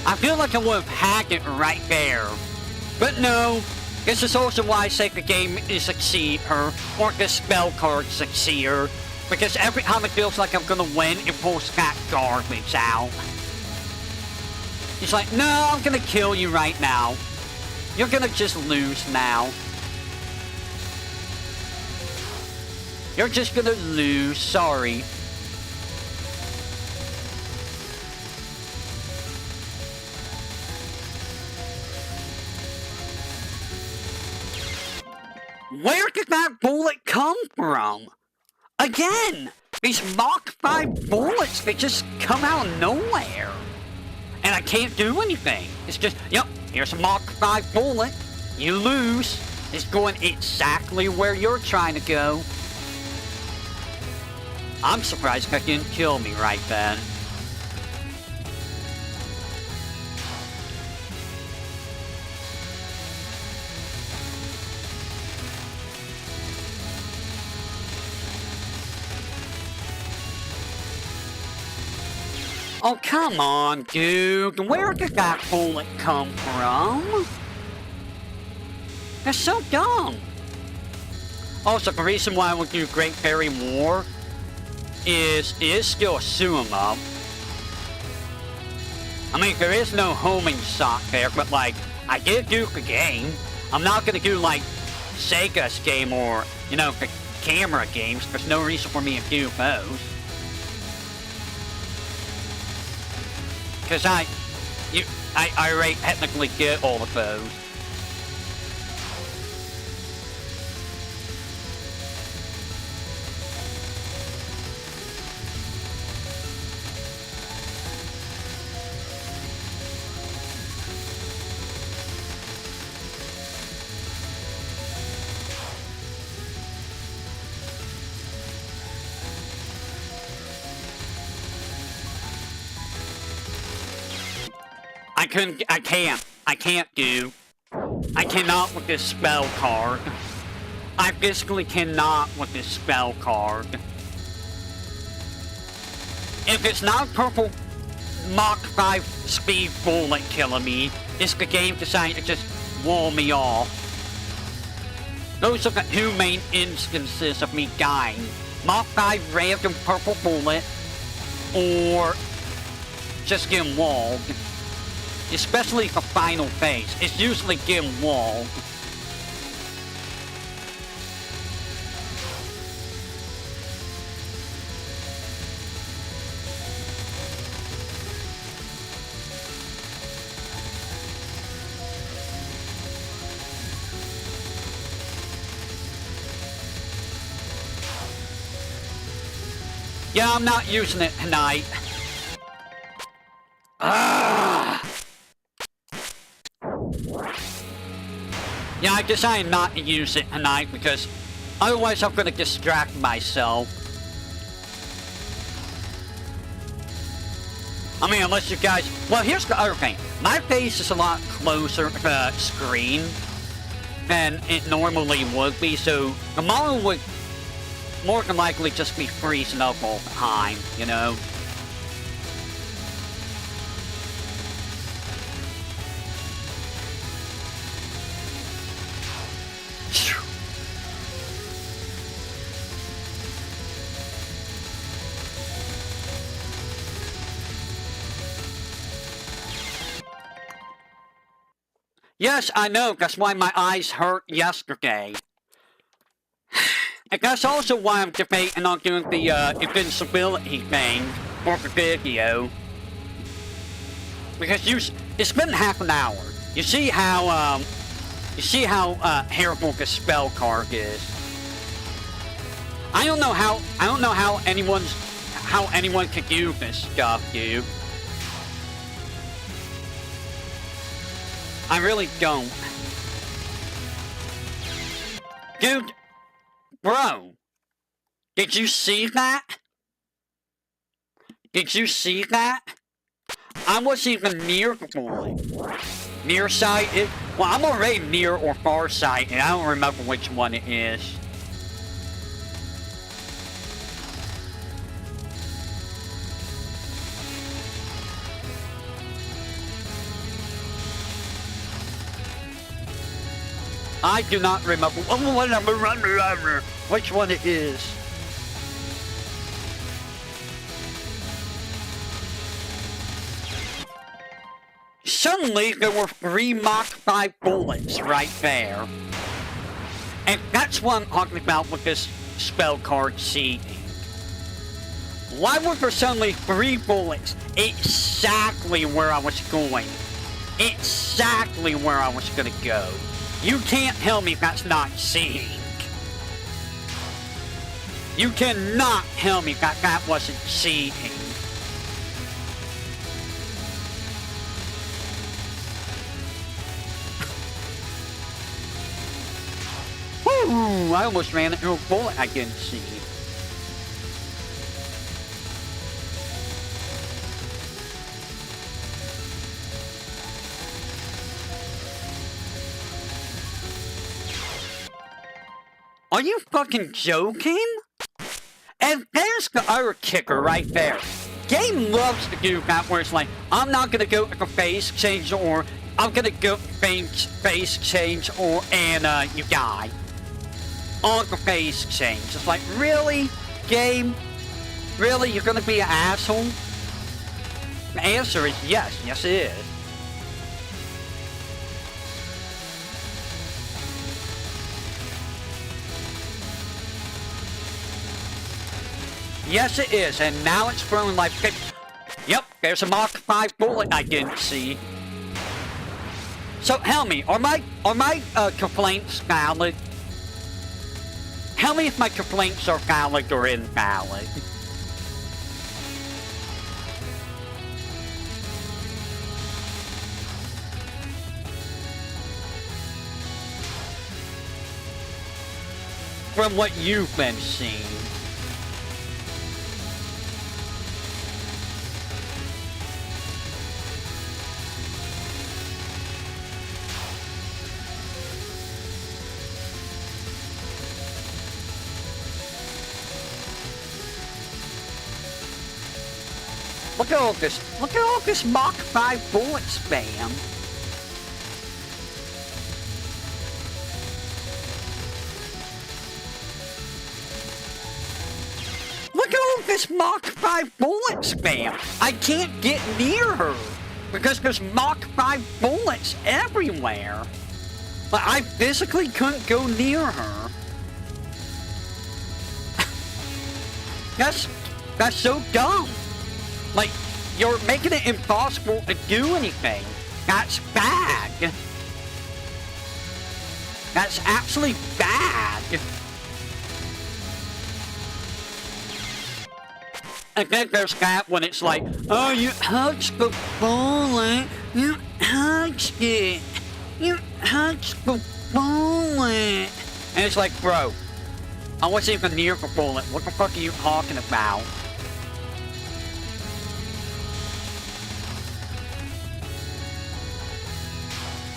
I feel like I would have hacked it right there. But no, This is also why I say the game is succeeder, or the Spellcard succeeder, because every time it feels like I'm gonna win, it pulls that garbage out. It's like, no, I'm gonna kill you right now. You're gonna just lose now. You're just gonna lose, sorry. Where did that bullet come from? Again, these Mach 5 bullets, they just come out of nowhere. And I can't do anything. It's just, yep, here's a Mach 5 bullet. You lose. It's going exactly where you're trying to go. I'm surprised that didn't kill me right then. Oh, come on, dude. Where did that bullet come from? That's so dumb. Also, the reason why I would do Great Fairy War is it is still a sumo. I mean, there is no homing sock there, but like, I did do the game. I'm not gonna do like Sega's game or, you know, the camera games. There's no reason for me to do those. Because I already technically get all of those. I cannot with this spell card. I physically cannot with this spell card. If it's not purple Mach 5 speed bullet killing me, it's the game deciding to just wall me off. Those are the two main instances of me dying. Mach 5 random purple bullet, or just getting walled. Especially the final phase. It's usually getting walled. Yeah, I'm not using it tonight. Yeah, I decided not to use it tonight because otherwise I'm gonna distract myself. I mean, unless you guys... Well, here's the other thing. My face is a lot closer to the screen than it normally would be, so the model would more than likely just be freezing up all the time, you know? Yes, I know. That's why my eyes hurt yesterday. And that's also why I'm debating on doing the invincibility thing for the video. Because it's been half an hour. You see how terrible the spell card is. I don't know how anyone could do this stuff, dude. I really don't. Dude, bro, did you see that? Did you see that? I wasn't even near the bullet. Nearsighted? Well, I'm already near or farsighted. I don't remember which one it is. I do not remember. Which one it is. Suddenly, there were 3 Mach 5 bullets right there. And that's what I'm talking about with this Spellcard seeding. Why were there suddenly 3 bullets exactly where I was going? Exactly where I was gonna go. You can't tell me that's not seeding. You cannot tell me that that wasn't seeding. Woo! I almost ran into a bullet I didn't see. Are you fucking joking? And there's the other kicker right there. Game loves to do that where it's like, I'm not gonna go to the face change or I'm gonna go face change or and you die. On the face change. It's like, really? Game? Really? You're gonna be an asshole? The answer is yes. Yes it is. Yes, it is, and now it's thrown like... Yep, there's a Mach 5 bullet I didn't see. So, tell me, are my complaints valid? Tell me if my complaints are valid or invalid. From what you've been seeing. Look at all this Mach 5 bullet spam. Look at all this Mach 5 bullet spam. I can't get near her because there's Mach 5 bullets everywhere. But I physically couldn't go near her. That's so dumb. Like, you're making it impossible to do anything. That's bad. That's actually bad. And then there's that when it's like, oh, you touched the bullet. You touched it. You touched the bullet. And it's like, bro, I wasn't even near the bullet. What the fuck are you talking about?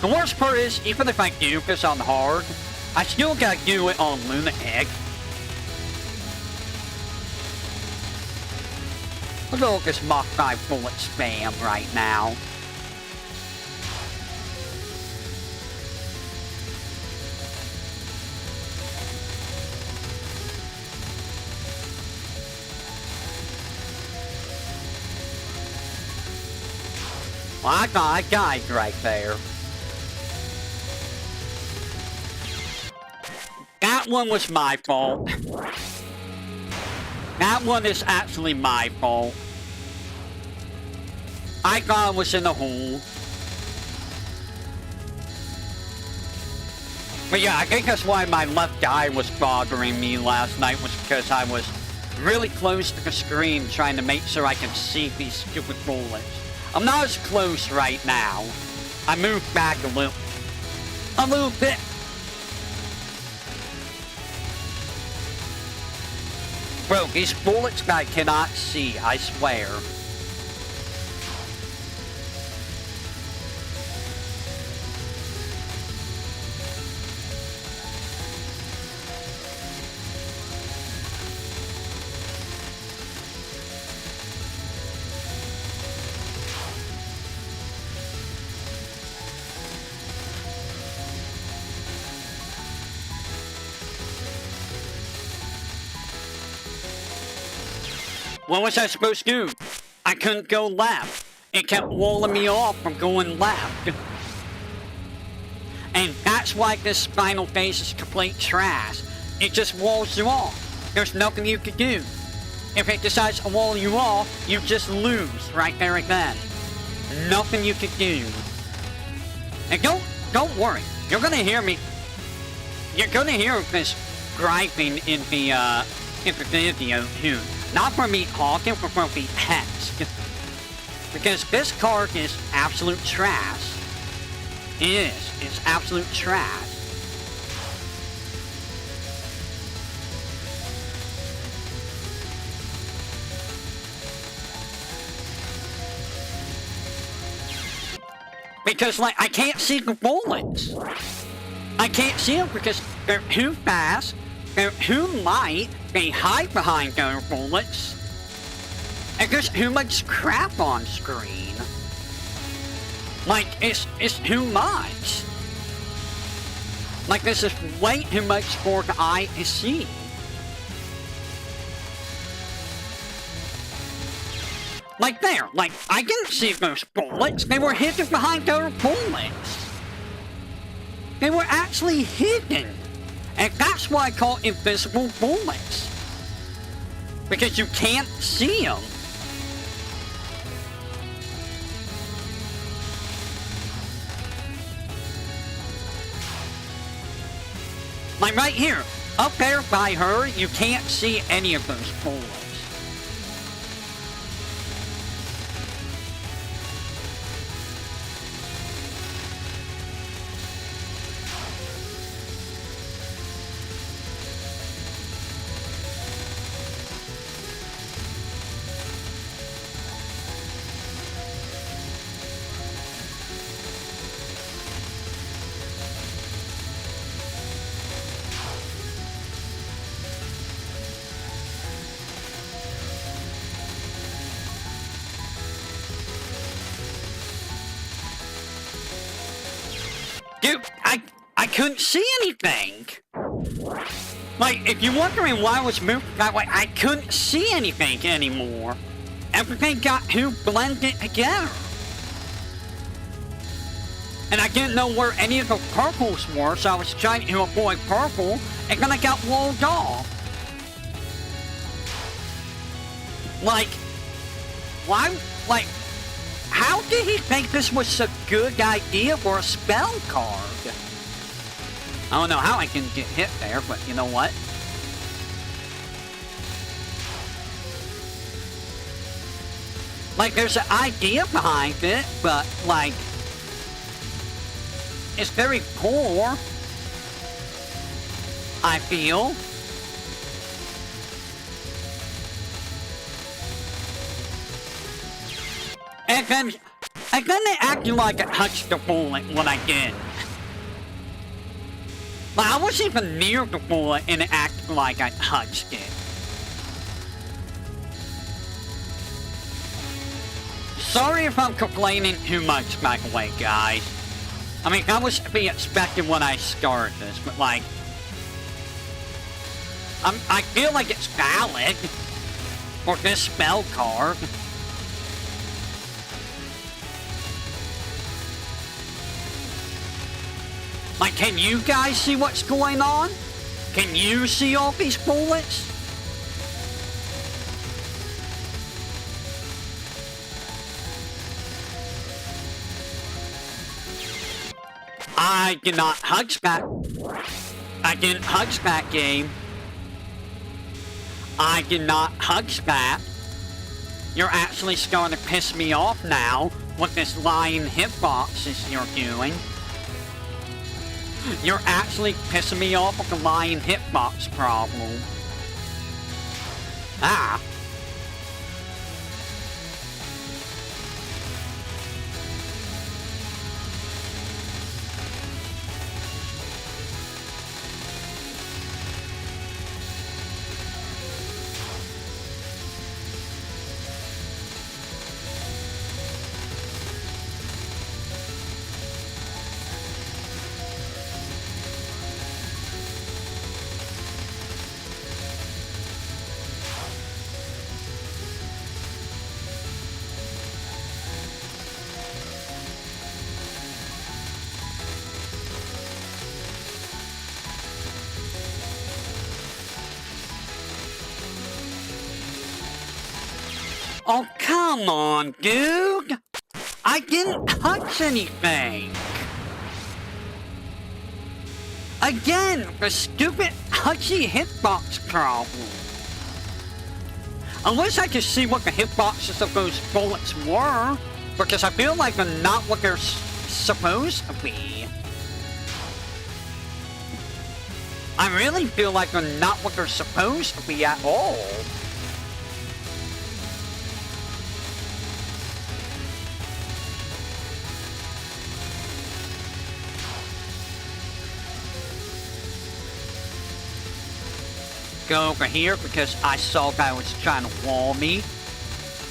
The worst part is, even if I do this on hard, I still gotta do it on Lunatic. Look at all this Mach 5 bullet spam right now. Well, I died right there. That one was my fault. That one is actually my fault. I thought I was in the hole. But yeah, I think that's why my left eye was bothering me last night, was because I was really close to the screen trying to make sure I can see these stupid bullets. I'm not as close right now. I moved back a little bit. Bro, these bullets I cannot see, I swear. What was I supposed to do? I couldn't go left. It kept walling me off from going left. And that's why this final phase is complete trash. It just walls you off. There's nothing you can do. If it decides to wall you off, you just lose right there and then. Nothing you can do. And don't worry. You're gonna hear me. You're gonna hear this griping in the video too. Not for me talking, but for the text. Because this card is absolute trash. It is. It's absolute trash. Because, like, I can't see the bullets. I can't see them because they're too fast, they're too light, they hide behind their bullets, and there's too much crap on screen. Like, it's too much. Like, this is way too much for the eye to see. Like there, like, I didn't see those bullets, they were hidden behind their bullets. They were actually hidden. And that's why I call invisible bullets. Because you can't see them. Like right here, up there by her, you can't see any of those bullets. Dude, I couldn't see anything. Like, if you're wondering why I was moving that way, I couldn't see anything anymore. Everything got too blended together. And I didn't know where any of the purples were, so I was trying to avoid purple, and then I got walled off. Like, why, like, how did he think this was a good idea for a spell card? I don't know how I can get hit there, but you know what? Like, there's an idea behind it, but, like, it's very poor, I feel. And then they acted like it touched the bullet when I did. Like, I wasn't even near the bullet and it acted like I touched it. Sorry if I'm complaining too much, by the way, guys. I mean, that was to be expected when I started this, but like, I feel like it's valid for this spell card. Like, can you guys see what's going on? Can you see all these bullets? I did not hug that. I didn't hug that game. I did not hug that. You're actually starting to piss me off now with this lying hitboxes you're doing. You're actually pissing me off with the lying hitbox problem. Ah. Oh, come on, dude! I didn't touch anything! Again, the stupid touchy hitbox problem. I wish I could see what the hitboxes of those bullets were, because I feel like they're not what they're supposed to be. I really feel like they're not what they're supposed to be at all. Go over here because I saw guy was trying to wall me.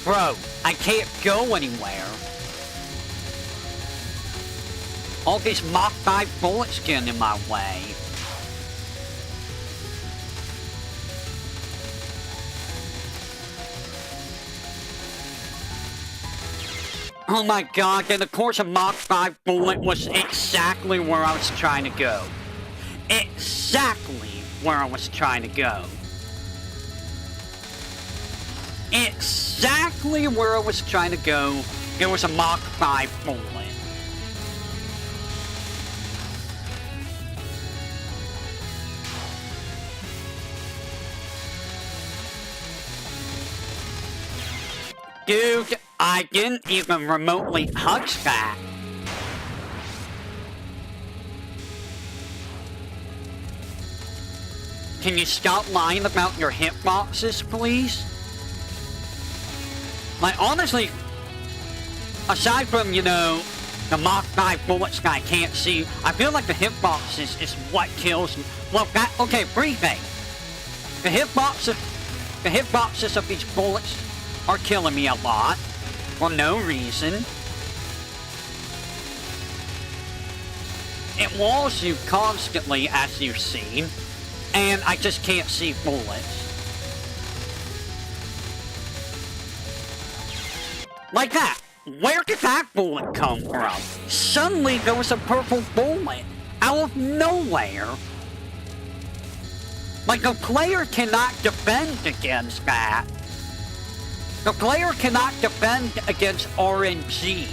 Bro, I can't go anywhere. All these Mach 5 bullets getting in my way. Oh my god, and of course a Mach 5 bullet was exactly where I was trying to go. Exactly where I was trying to go. Exactly where I was trying to go. It was a Mach 5 bullet. Dude, I didn't even remotely touch that. Can you stop lying about your hitboxes, please? Like, honestly, aside from, you know, the Mach 5 bullets I can't see, I feel like the hitboxes is what kills me. Well, that, okay, briefing. The hitboxes of these bullets are killing me a lot for no reason. It walls you constantly, as you've seen. And I just can't see bullets. Like that. Where did that bullet come from? Suddenly there was a purple bullet out of nowhere. Like, a player cannot defend against that. The player cannot defend against RNG.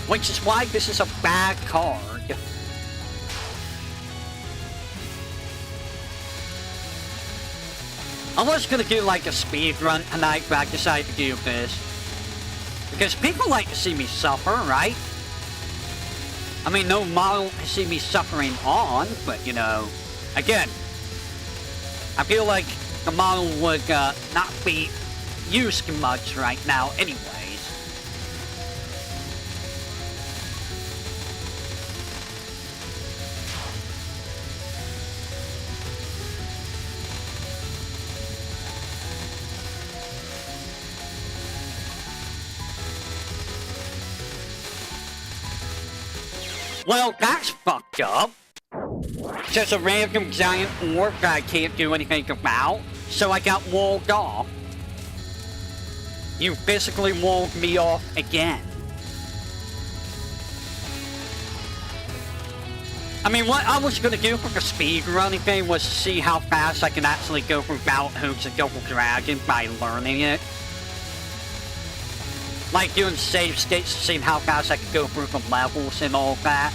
Which is why this is a bad card. I was gonna do like a speed run tonight, but I decided to do this. Because people like to see me suffer, right? I mean, no model to see me suffering on, but you know, again, I feel like the model would not be used much right now anyways. Well, that's fucked up. Just a random giant orc that I can't do anything about, so I got walled off. You physically walled me off again. I mean, what I was gonna do for the speed running thing was see how fast I can actually go through Ballot Hoops and Double Dragon by learning it. Like doing save states to see how fast I can go through the levels and all that.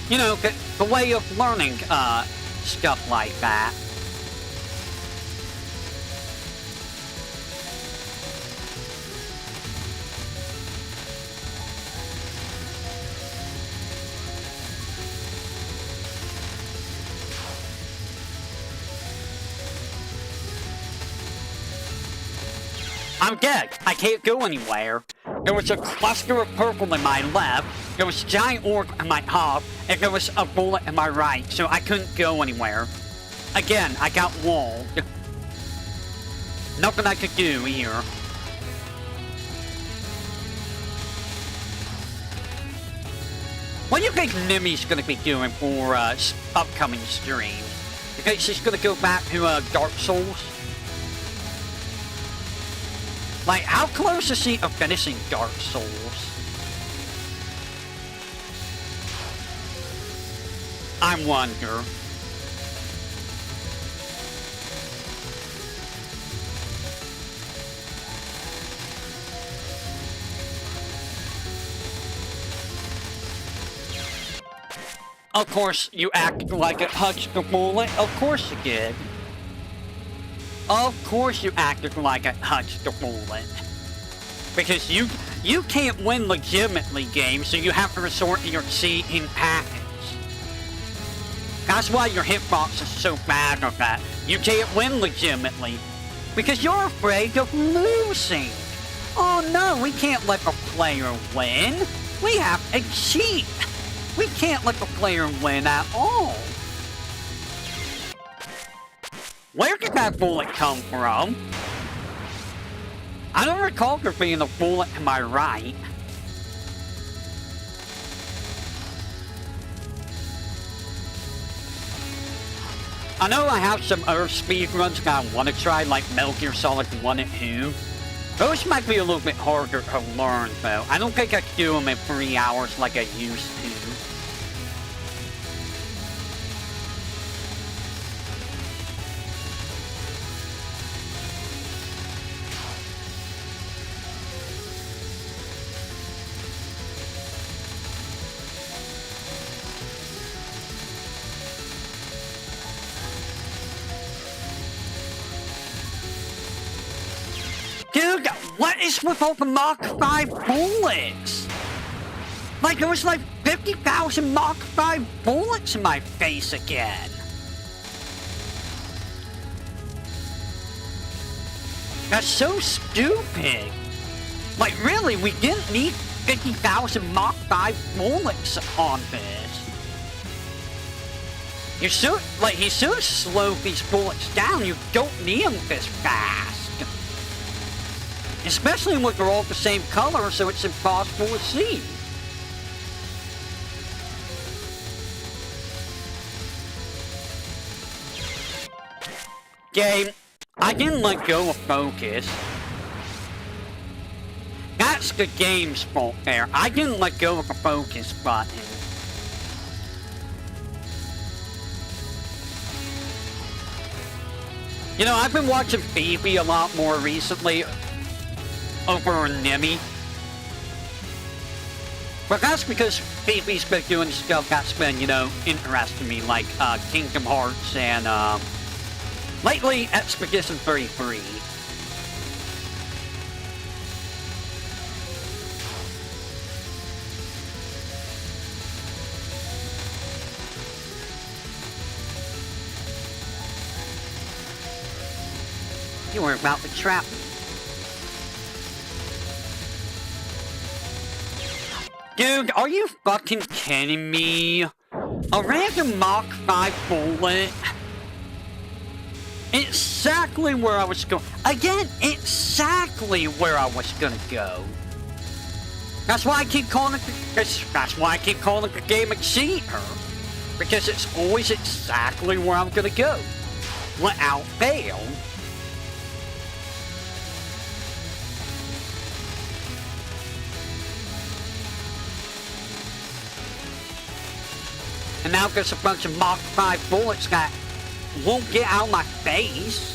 You know, the way of learning stuff like that. I'm dead. I can't go anywhere. There was a cluster of purple in my left, there was a giant orc in my top, and there was a bullet in my right, so I couldn't go anywhere. Again, I got walled. Nothing I could do here. What do you think Nimi's gonna be doing for upcoming stream? You think she's gonna go back to Dark Souls? Like, how close is she to finishing Dark Souls? I wonder. Of course, you acted like it touched the bullet. Of course you did. Of course you acted like it touched the bullet. Because you can't win legitimately, game, so you have to resort to your cheating tactics. That's why your hitbox is so bad with that. You can't win legitimately. Because you're afraid of losing. Oh no, we can't let the player win. We have to cheat. We can't let the player win at all. Where did that bullet come from? I don't recall there being a bullet to my right. I know I have some other speedruns that I want to try, like Metal Gear Solid 1 and 2. Those might be a little bit harder to learn, though. I don't think I can do them in 3 hours like I used to. Dude, what is with all the Mach 5 bullets? Like, there was like 50,000 Mach 5 bullets in my face again. That's so stupid. Like, really, we didn't need 50,000 Mach 5 bullets on this. You should, like, he should slow these bullets down. You don't need them this fast. Especially when they're all the same color, so it's impossible to see. Game, I didn't let go of focus. That's the game's fault there. I didn't let go of the focus button. You know, I've been watching Phoebe a lot more recently over Nemi. But that's because Phoebe's been doing stuff that's been, you know, interesting me, like Kingdom Hearts and lately Expedition 33. You were about to trap me. Dude, are you fucking kidding me? A random Mach 5 bullet? Exactly where I was going. Again, exactly where I was gonna go. That's why I keep calling it. That's why I keep calling the game a cheater. Because it's always exactly where I'm gonna go, without fail. And now there's a bunch of Mach 5 bullets that won't get out of my face.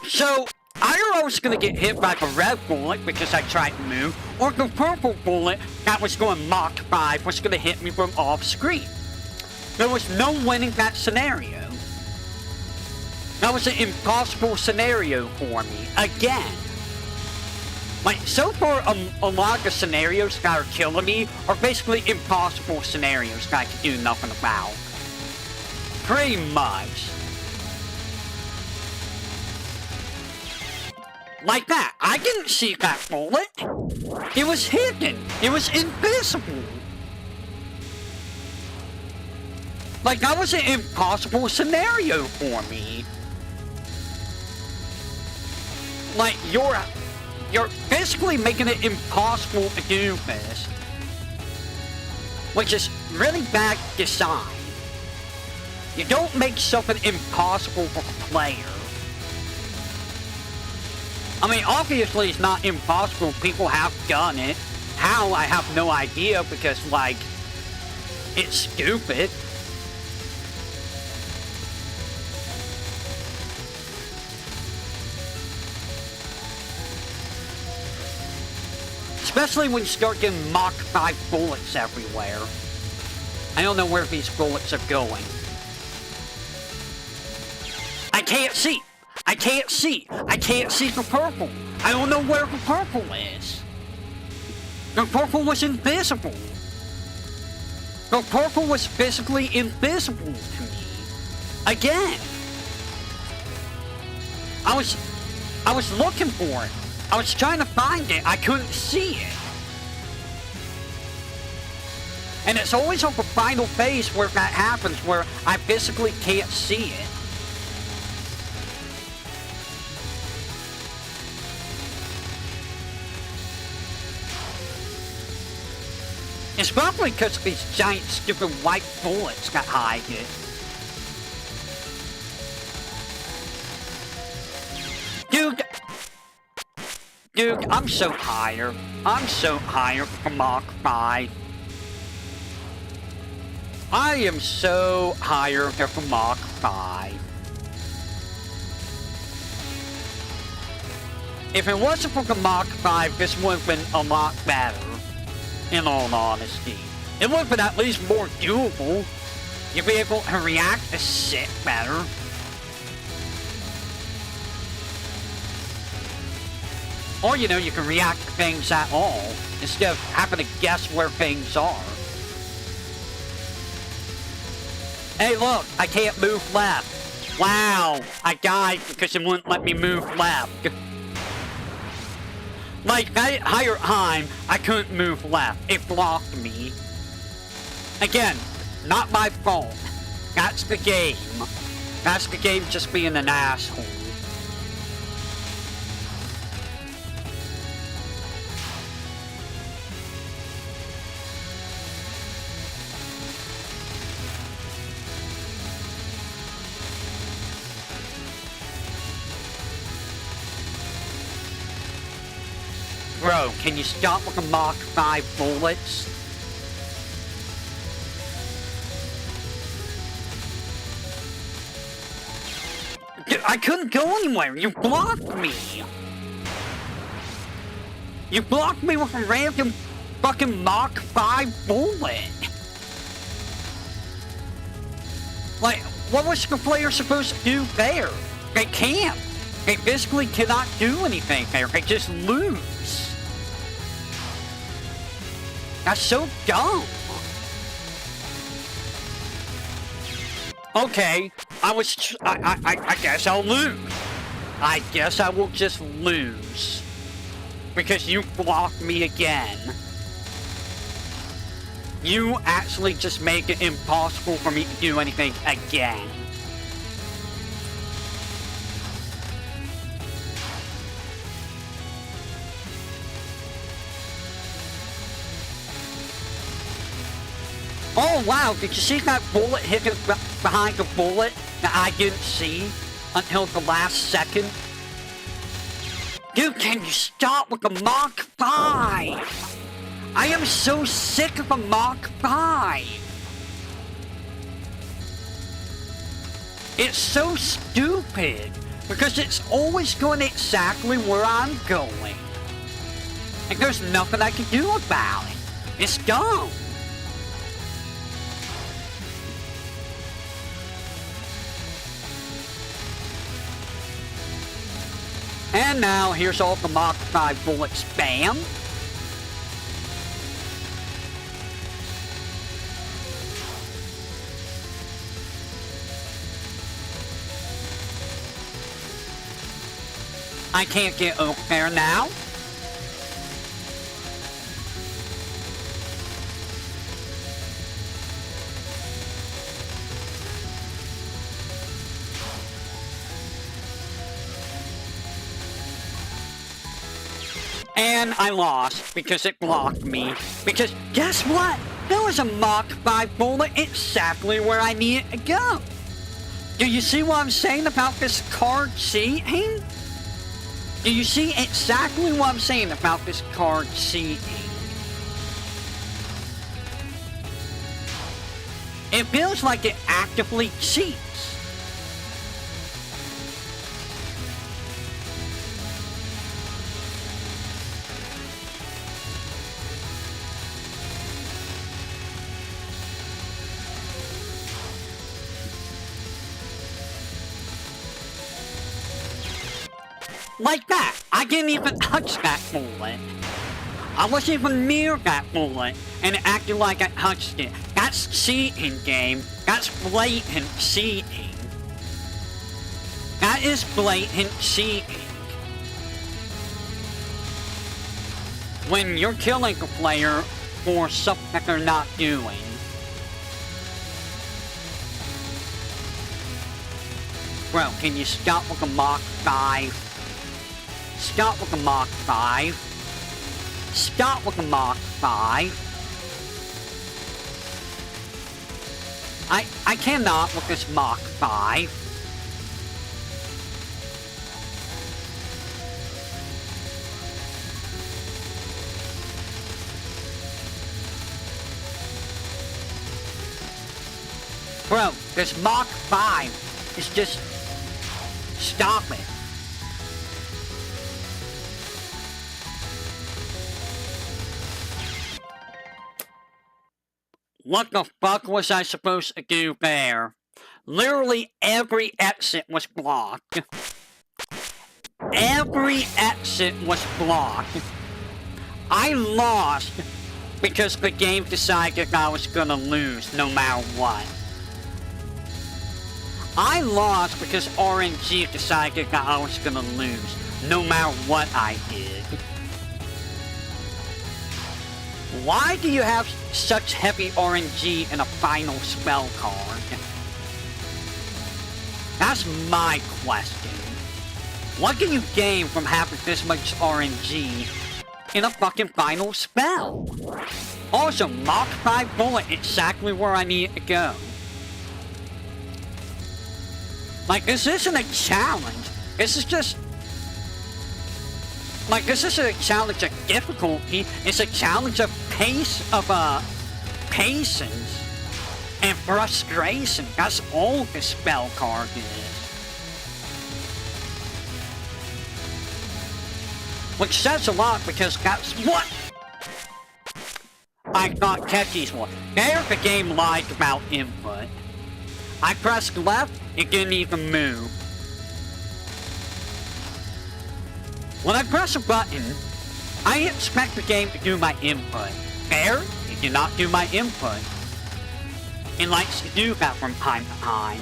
So, either I was going to get hit by the red bullet because I tried to move, or the purple bullet that was going Mach 5 was going to hit me from off screen. There was no winning that scenario. That was an impossible scenario for me, again. Like, so far, a lot of the scenarios that are killing me are basically impossible scenarios that I can do nothing about. Pretty much. Like that. I didn't see that bullet. It was hidden. It was invisible. Like, that was an impossible scenario for me. Like, you're basically making it impossible to do this. Which is really bad design. You don't make something impossible for the player. I mean, obviously it's not impossible. People have done it. How, I have no idea because, like, it's stupid. Especially when you start getting Mach 5 bullets everywhere. I don't know where these bullets are going. I can't see! I can't see! I can't see the purple! I don't know where the purple is! The purple was invisible! The purple was physically invisible to me. Again! I was looking for it. I was trying to find it. I couldn't see it. And it's always on the final phase where that happens, where I physically can't see it. It's probably because of these giant, stupid white bullets that hide it. Dude, I'm so higher. I'm so higher for Mach 5. I am so higher for Mach 5. If it wasn't for the Mach 5, this would have been a lot better. In all honesty. It would have been at least more doable. You'd be able to react to shit better. Or, you know, you can react to things at all, instead of having to guess where things are. Hey, look, I can't move left. Wow, I died because it wouldn't let me move left. Like, that higher time, I couldn't move left. It blocked me. Again, not my fault. That's the game. That's the game just being an asshole. Bro, can you stop with the Mach 5 bullets? Dude, I couldn't go anywhere. You blocked me. You blocked me with a random fucking Mach 5 bullet. Like, what was the player supposed to do there? They can't. They basically cannot do anything there. They just lose. That's so dumb. Okay, I guess I'll lose. I guess I will just lose. Because you blocked me again. You actually just make it impossible for me to do anything again. Oh wow, did you see that bullet hitting behind the bullet that I didn't see until the last second? Dude, can you stop with the Mach 5? I am so sick of the Mach 5. It's so stupid because it's always going exactly where I'm going. And there's nothing I can do about it. It's dumb. And now, here's all the Mach 5 bullets. Bam! I can't get over there now. And I lost because it blocked me. Because guess what? There was a Mach 5 bullet exactly where I needed to go. Do you see what I'm saying about this card cheating? Do you see exactly what I'm saying about this card cheating? It feels like it actively cheats. Like that! I didn't even touch that bullet. I wasn't even near that bullet, and it acted like I touched it. That's cheating, game. That's blatant cheating. That is blatant cheating. When you're killing a player for something that they're not doing. Bro, can you stop with a Mach 5? Stop with a Mach 5. Stop with a Mach 5. I cannot with this Mach 5. Bro, this Mach 5 is just... Stop it. What the fuck was I supposed to do there? Literally every exit was blocked. Every exit was blocked. I lost because the game decided I was gonna lose no matter what. I lost because RNG decided that I was gonna lose no matter what I did. Why do you have such heavy RNG in a final spell card? That's my question. What can you gain from having this much RNG in a fucking final spell? Also, Mach 5 bullet exactly where I need to go. Like, this isn't a challenge. This is just... Like, this isn't a challenge of difficulty. It's a challenge of patience and frustration. That's all the spell card is. Which says a lot because that's what I thought Techies was. There the game lied about input. I pressed left, it didn't even move. When I press a button, I expect the game to do my input. There, it did not do my input. It likes to do that from time to time.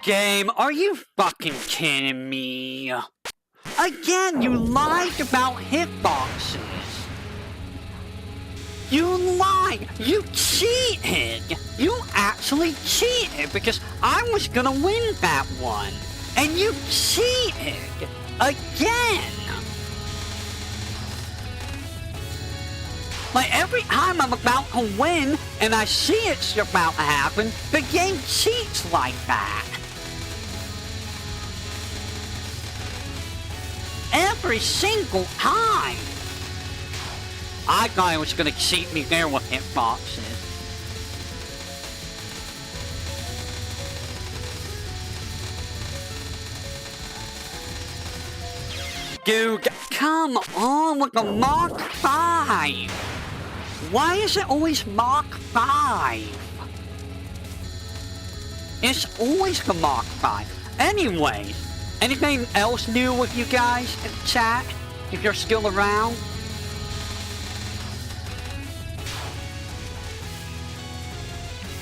Game, are you fucking kidding me? Again, you lied about hitboxes. You lied. You cheated. You actually cheated because I was gonna win that one. And you cheated. Again. Like, every time I'm about to win and I see it's about to happen, the game cheats like that. Every single time. I thought it was gonna cheat me there with hitboxes. Dude, come on with the Mach 5. Why is it always Mach 5? It's always the Mach 5. Anyways. Anything else new with you guys in chat? if you're still around.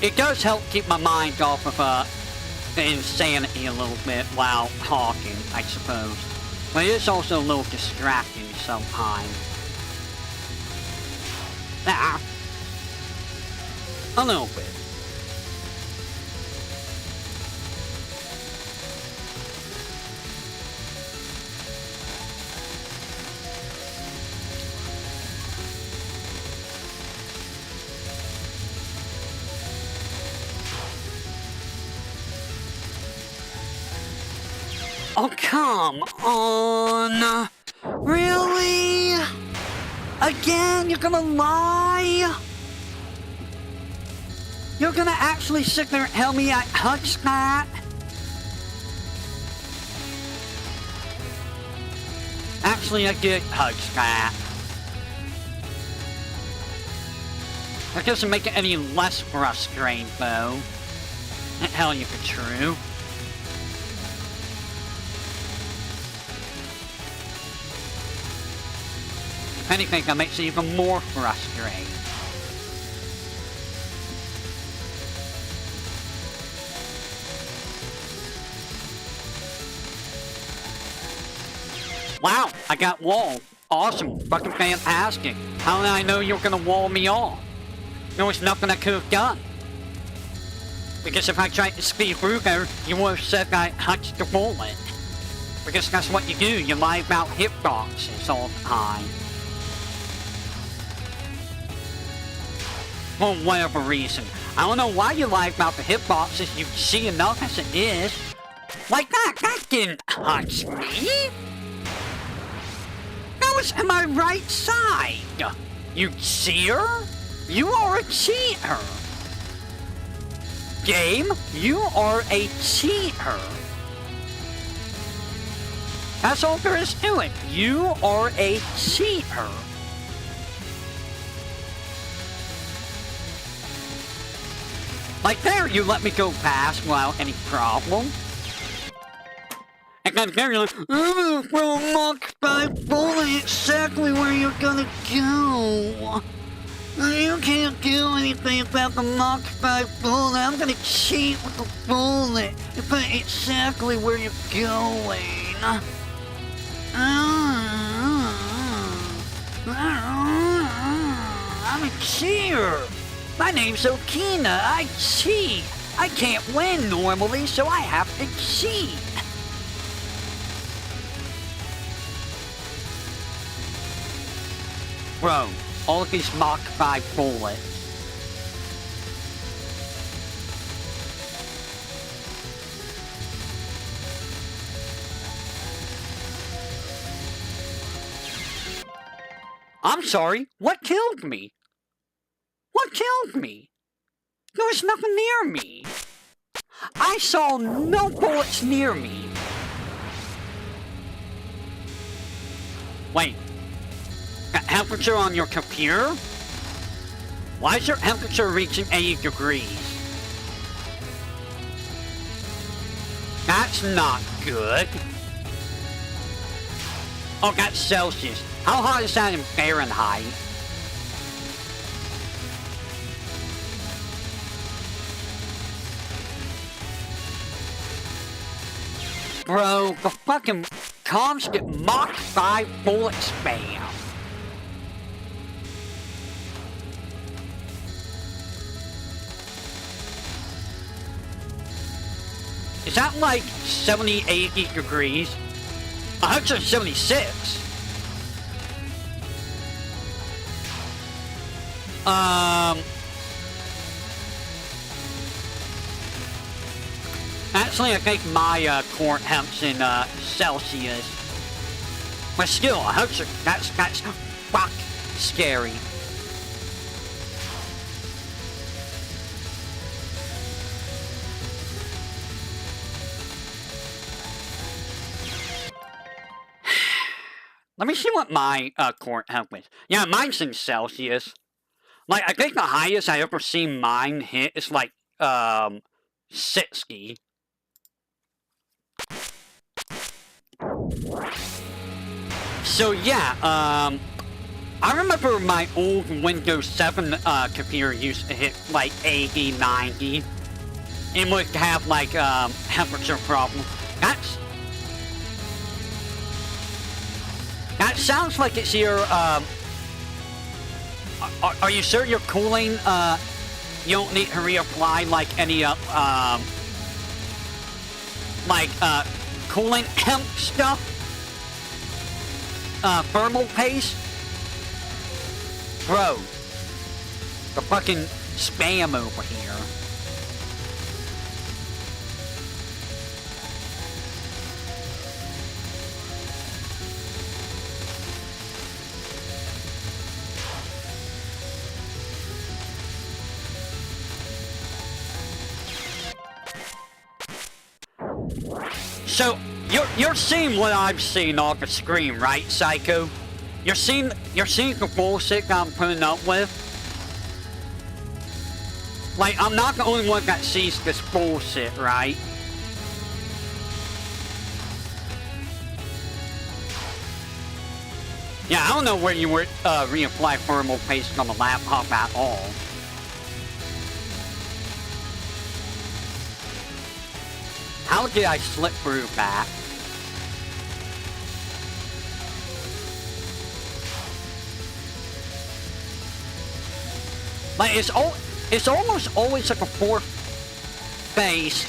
It does help keep my mind off of the insanity a little bit while talking, I suppose. But it is also a little distracting sometimes. A little bit. Oh, come on! Really? Again? You're gonna lie? You're gonna actually sit there and tell me I touched that? Actually, I did touch that. That doesn't make it any less frustrating, though. Hell, if it's true. If anything, that makes it even more frustrating. Wow, I got walled. Awesome, fucking fantastic. How did I know you were gonna wall me off? There was nothing I could have done. Because if I tried to speed through there, you would have said I touched the bullet. Because that's what you do, you lie about hitboxes all the time. For whatever reason. I don't know why you lie about the hitboxes, you see enough as it is. Like that didn't touch me! That was in my right side! You cheater? You are a cheater! Game, you are a cheater! That's all there is to it. You are a cheater! Like there, you let me go past without any problem. And then there you're like, I'm gonna throw a mock by bullet exactly where you're gonna go. You can't do anything about the mock by bullet. I'm gonna cheat with the bullet and put it exactly where you're going. I'm a cheater. My name's Okina. I cheat. I can't win normally, so I have to cheat. Bro, all of these Mach 5 bullets. I'm sorry, what killed me? What killed me? There was nothing near me. I saw no bullets near me. Wait. Temperature on your computer? Why is your temperature reaching 80 degrees? That's not good. Oh, that's Celsius. How hot is that in Fahrenheit? Bro, the fucking comms get Mach 5 bullet spam. Is that like 70, 80 degrees? 176. Actually, I think my core temps in Celsius. But still, that's fuck scary. Let me see what my core temp is. Yeah, mine's in Celsius. Like, I think the highest I ever seen mine hit is like 60. So yeah, I remember my old Windows 7 computer used to hit like 80, 90. It would have like temperature problem. That sounds like it's your are you sure your cooling you don't need to reapply like any cooling hemp stuff? Thermal paste? Bro, the fucking spam over here. So, you're seeing what I'm seeing off the screen, right, Psycho? You're seeing the bullshit I'm putting up with? Like, I'm not the only one that sees this bullshit, right? Yeah, I don't know where you would reapply thermal paste on the laptop at all. How did I slip through that? Like, it's almost always like a fourth phase.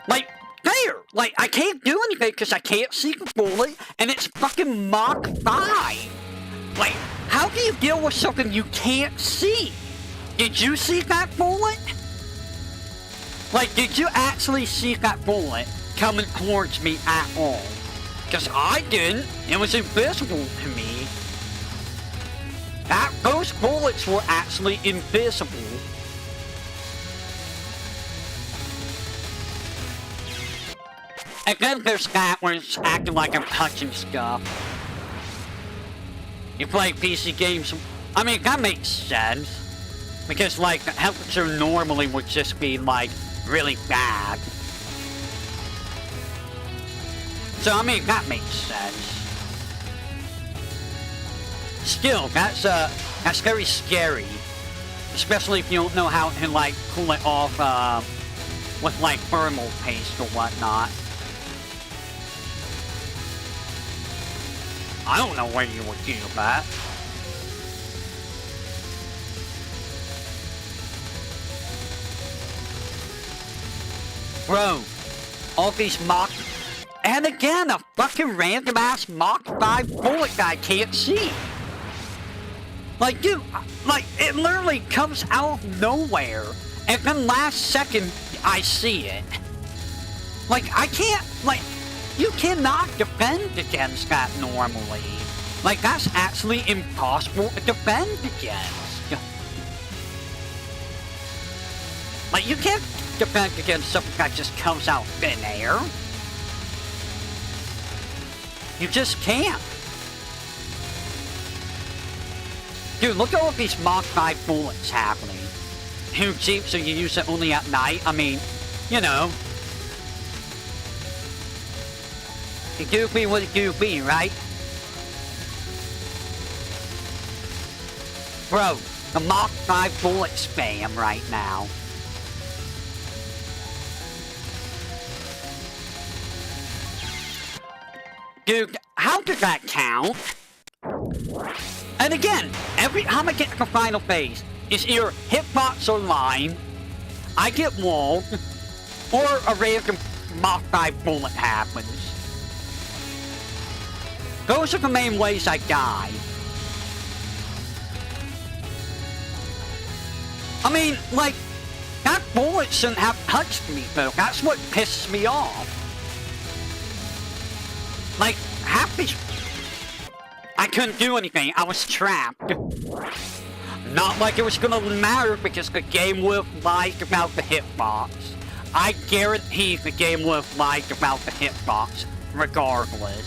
Like, there! Like, I can't do anything because I can't see the bullet, and it's fucking Mach 5! Like, how do you deal with something you can't see? Did you see that bullet? Like, did you actually see that bullet coming towards me at all? Because I didn't. It was invisible to me. Those bullets were actually invisible. And then there's that where it's acting like I'm touching stuff. You play PC games. I mean, that makes sense. Because, like, the temperature normally would just be, like, really bad. So, I mean, that makes sense. Still, that's very scary. Especially if you don't know how to, like, cool it off, with, like, thermal paste or whatnot. I don't know where you would do that. Bro, all these Mach... And again, a fucking random-ass Mach 5 bullet that I can't see. Like, dude, like, it literally comes out of nowhere. And then last second, I see it. Like, I can't, like, you cannot defend against that normally. Like, that's actually impossible to defend against. Like, you can't defend against something that just comes out of thin air. You just can't. Dude, look at all these Mach 5 bullets happening. Who cheap, so you use it only at night? I mean, you know. The goofy was goofy, right? Bro, the Mach 5 bullet spam right now. Dude, how did that count? And again, every time I get to the final phase, it's either hitbox or line, I get walled, or a random Mach 5 bullet happens. Those are the main ways I die. I mean, like, that bullet shouldn't have touched me, though. That's what pisses me off. Like, half these... I couldn't do anything. I was trapped. Not like it was gonna matter because the game would have lied about the hitbox. I guarantee the game would have lied about the hitbox, regardless.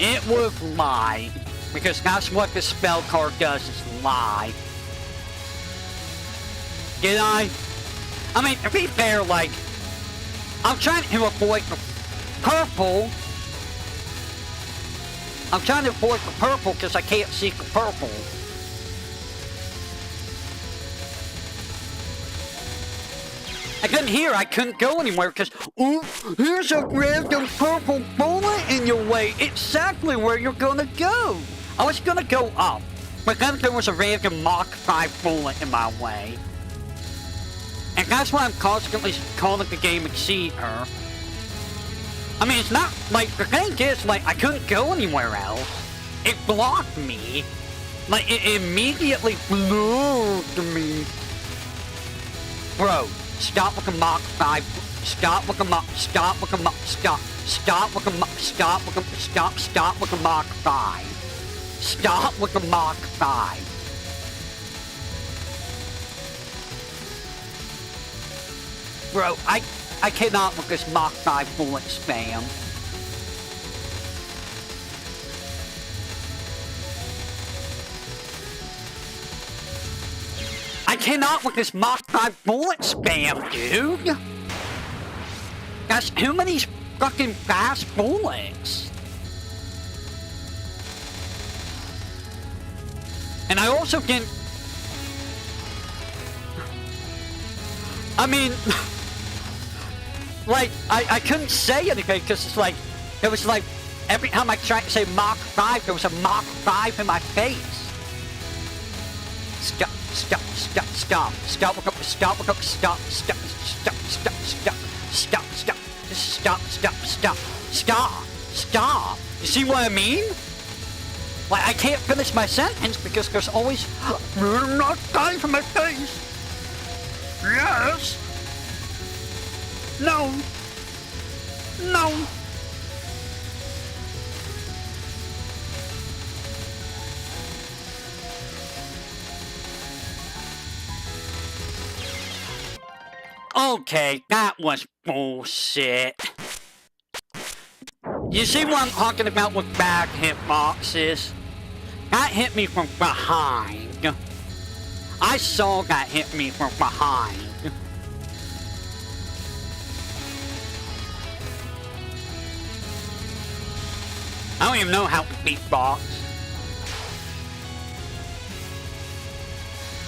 It would have lied, because that's what the Spellcard does, is lie. Did I? I mean, to be fair, like, I'm trying to avoid the purple. I'm trying to avoid the purple because I can't see the purple. I couldn't hear, I couldn't go anywhere because, ooh, here's a random purple bullet in your way. Exactly where you're gonna go. I was gonna go up, but then there was a random Mach 5 bullet in my way. And that's why I'm constantly calling the game a cheater. I mean, it's not, like, the thing is, like, I couldn't go anywhere else. It blocked me. Like, it immediately blocked me. Bro. Stop with the Mach 5. Stop with the Mach. Stop with the Mach. Stop. Stop with the Mach. Stop with the. Stop with the Mach 5. Stop with the Mach 5. Bro, I cannot with this Mach 5 bullet spam. I cannot with this Mach 5 bullet spam, dude! That's too many fucking fast bullets! And I also didn't... I mean... like, I couldn't say anything because it's like... It was like... Every time I tried to say Mach 5, there was a Mach 5 in my face. Stop. Stop, stop, stop, stop, stop, stop, stop, stop, stop, stop, stop, stop, stop, stop, stop, stop, stop, stop. You see what I mean? Like, I can't finish my sentence because there's always not time for my face. Yes. No. No. Okay, that was bullshit. You see what I'm talking about with bad hitboxes? That hit me from behind. I saw that hit me from behind. I don't even know how to beatbox.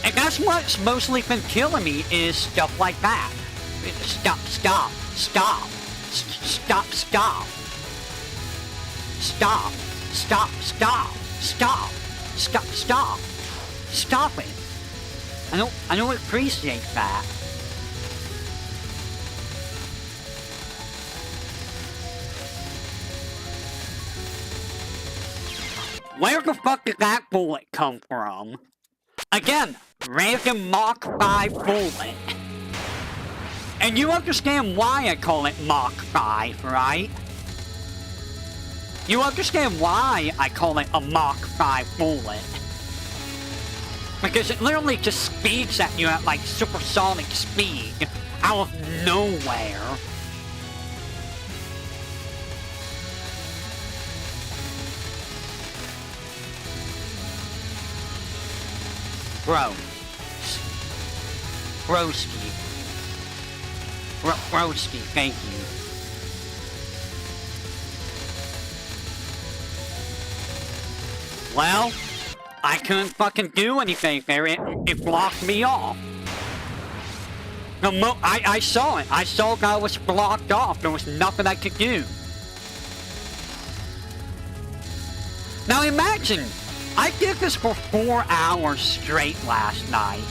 And that's what's mostly been killing me is stuff like that. Stop, stop, stop, stop, stop, stop, stop, stop, stop, stop, stop, stop it. I don't appreciate that. Where the fuck did that bullet come from? Again, random Mach 5 bullet. And you understand why I call it Mach 5, right? You understand why I call it a Mach 5 bullet. Because it literally just speeds at you at like supersonic speed out of nowhere. Bro. Broski. Broski, thank you. Well, I couldn't fucking do anything there. It blocked me off. I saw it. I saw that it was blocked off. There was nothing I could do. Now imagine, I did this for 4 hours straight last night.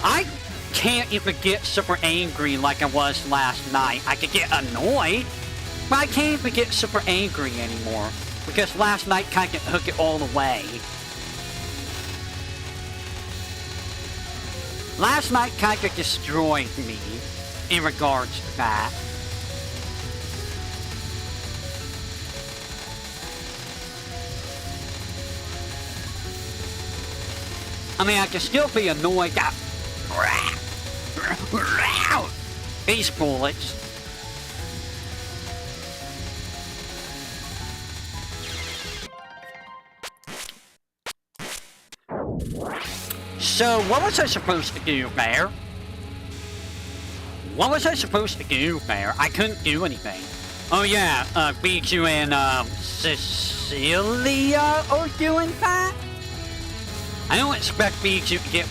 I can't even get super angry like I was last night. I could get annoyed, but I can't even get super angry anymore. Because last night kind of took it all away. Last night kind of destroyed me in regards to that. I mean, I can still be annoyed at these bullets. So, what was I supposed to do there? What was I supposed to do there? I couldn't do anything. Oh yeah, Bijou and Cecilia are doing that? I don't expect Bijou to get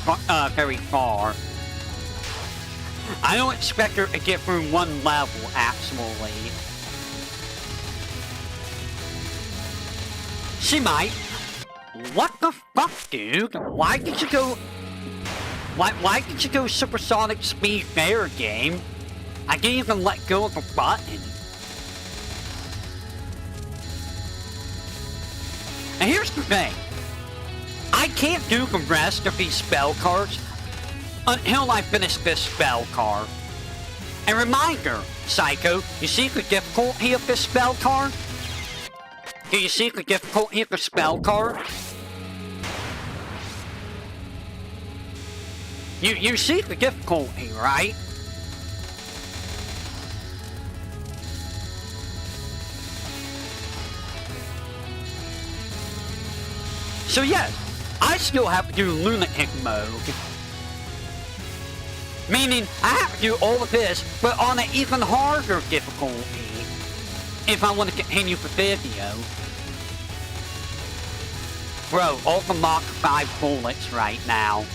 very far. I don't expect her to get through one level, actually. She might. What the fuck, dude? Why did you go... Why did you go supersonic speed there, game? I didn't even let go of the button. And here's the thing. I can't do the rest of these spell cards until I finish this spell card. And reminder, Psycho, you see the difficulty of this spell card? Do you see the difficulty of the spell card? You see the difficulty, right? So yes, I still have to do lunatic mode. Meaning, I have to do all of this, but on an even harder difficulty, if I want to continue the video. Bro, all the Mach 5 bullets right now.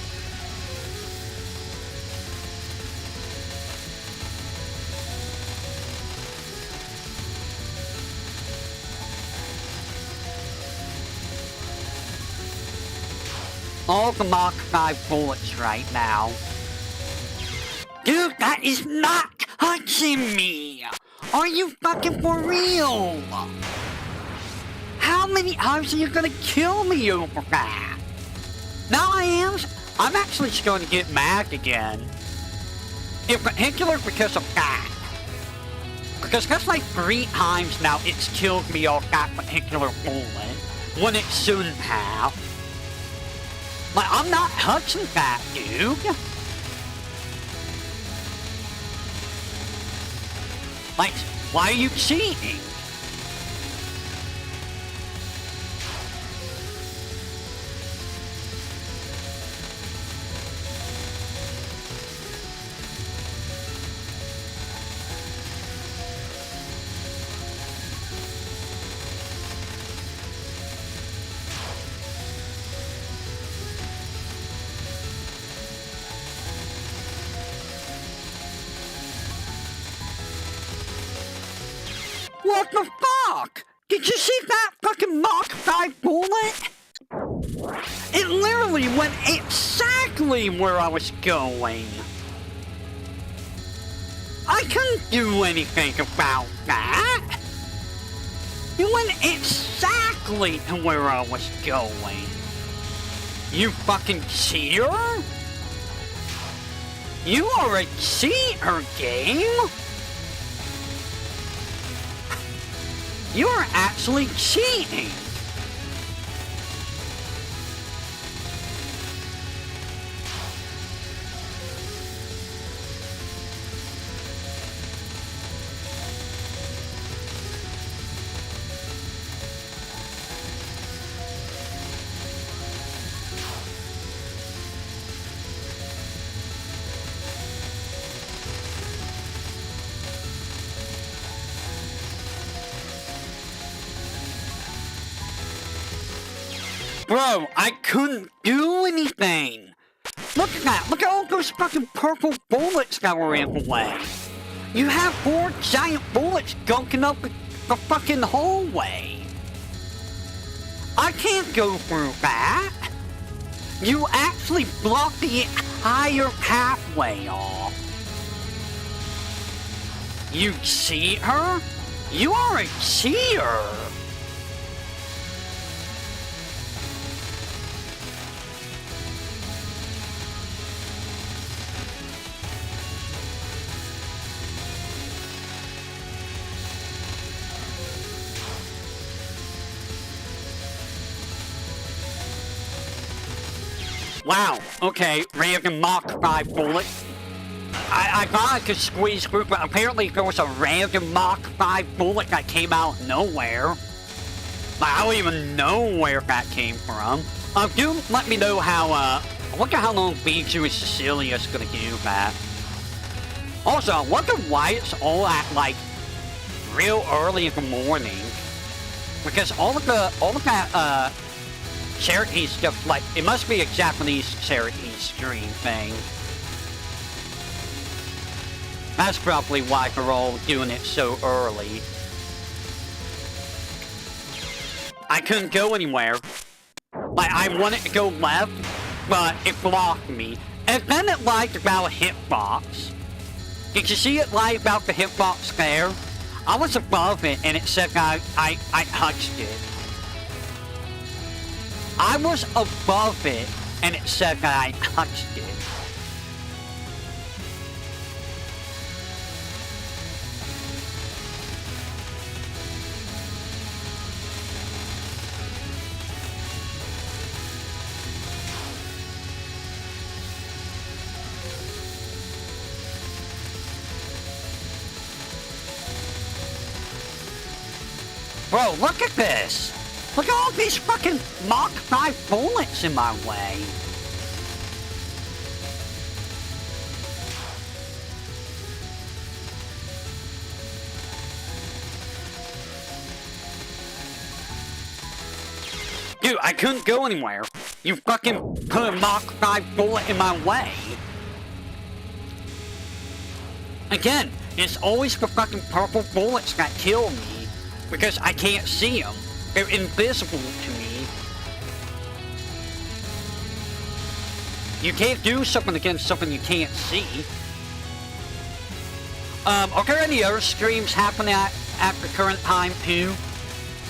All the Mach 5 bullets right now. Dude, that is not touching me! Are you fucking for real? How many times are you gonna kill me over that? Now I'm actually going to get mad again. In particular because of that. Because that's like 3 times now it's killed me off that particular bullet, when it shouldn't have. Like, I'm not touching that, dude. Like, why are you cheating? What the fuck? Did you see that fucking Mach 5 bullet? It literally went exactly where I was going. I couldn't do anything about that. It went exactly to where I was going. You fucking cheater? You are a cheater, game. You're actually cheating! Bro, I couldn't do anything! Look at that! Look at all those fucking purple bullets that were in the way! You have 4 giant bullets gunking up the fucking hallway! I can't go through that! You actually blocked the entire pathway off! You cheater? You are a cheater! Wow, okay, random Mach 5 bullet. I thought I could squeeze through, but apparently there was a random Mach 5 bullet that came out of nowhere. Like, I don't even know where that came from. Do let me know how, I wonder how long Bijou and Cecilia's gonna do that. Also, I wonder why it's all at, like, real early in the morning. Because all of that, charity stuff, like, it must be a Japanese charity stream thing. That's probably why they're all doing it so early. I couldn't go anywhere. Like, I wanted to go left, but it blocked me. And then it lied about a hitbox. Did you see it lie about the hitbox there? I was above it and it said I touched it. I was above it and it said I touched it. Bro, look at this! Look at all these fucking Mach 5 bullets in my way! Dude, I couldn't go anywhere. You fucking put a Mach 5 bullet in my way. Again, it's always the fucking purple bullets that kill me. Because I can't see them. They're invisible to me. You can't do something against something you can't see. Are there any other streams happening at the current time too?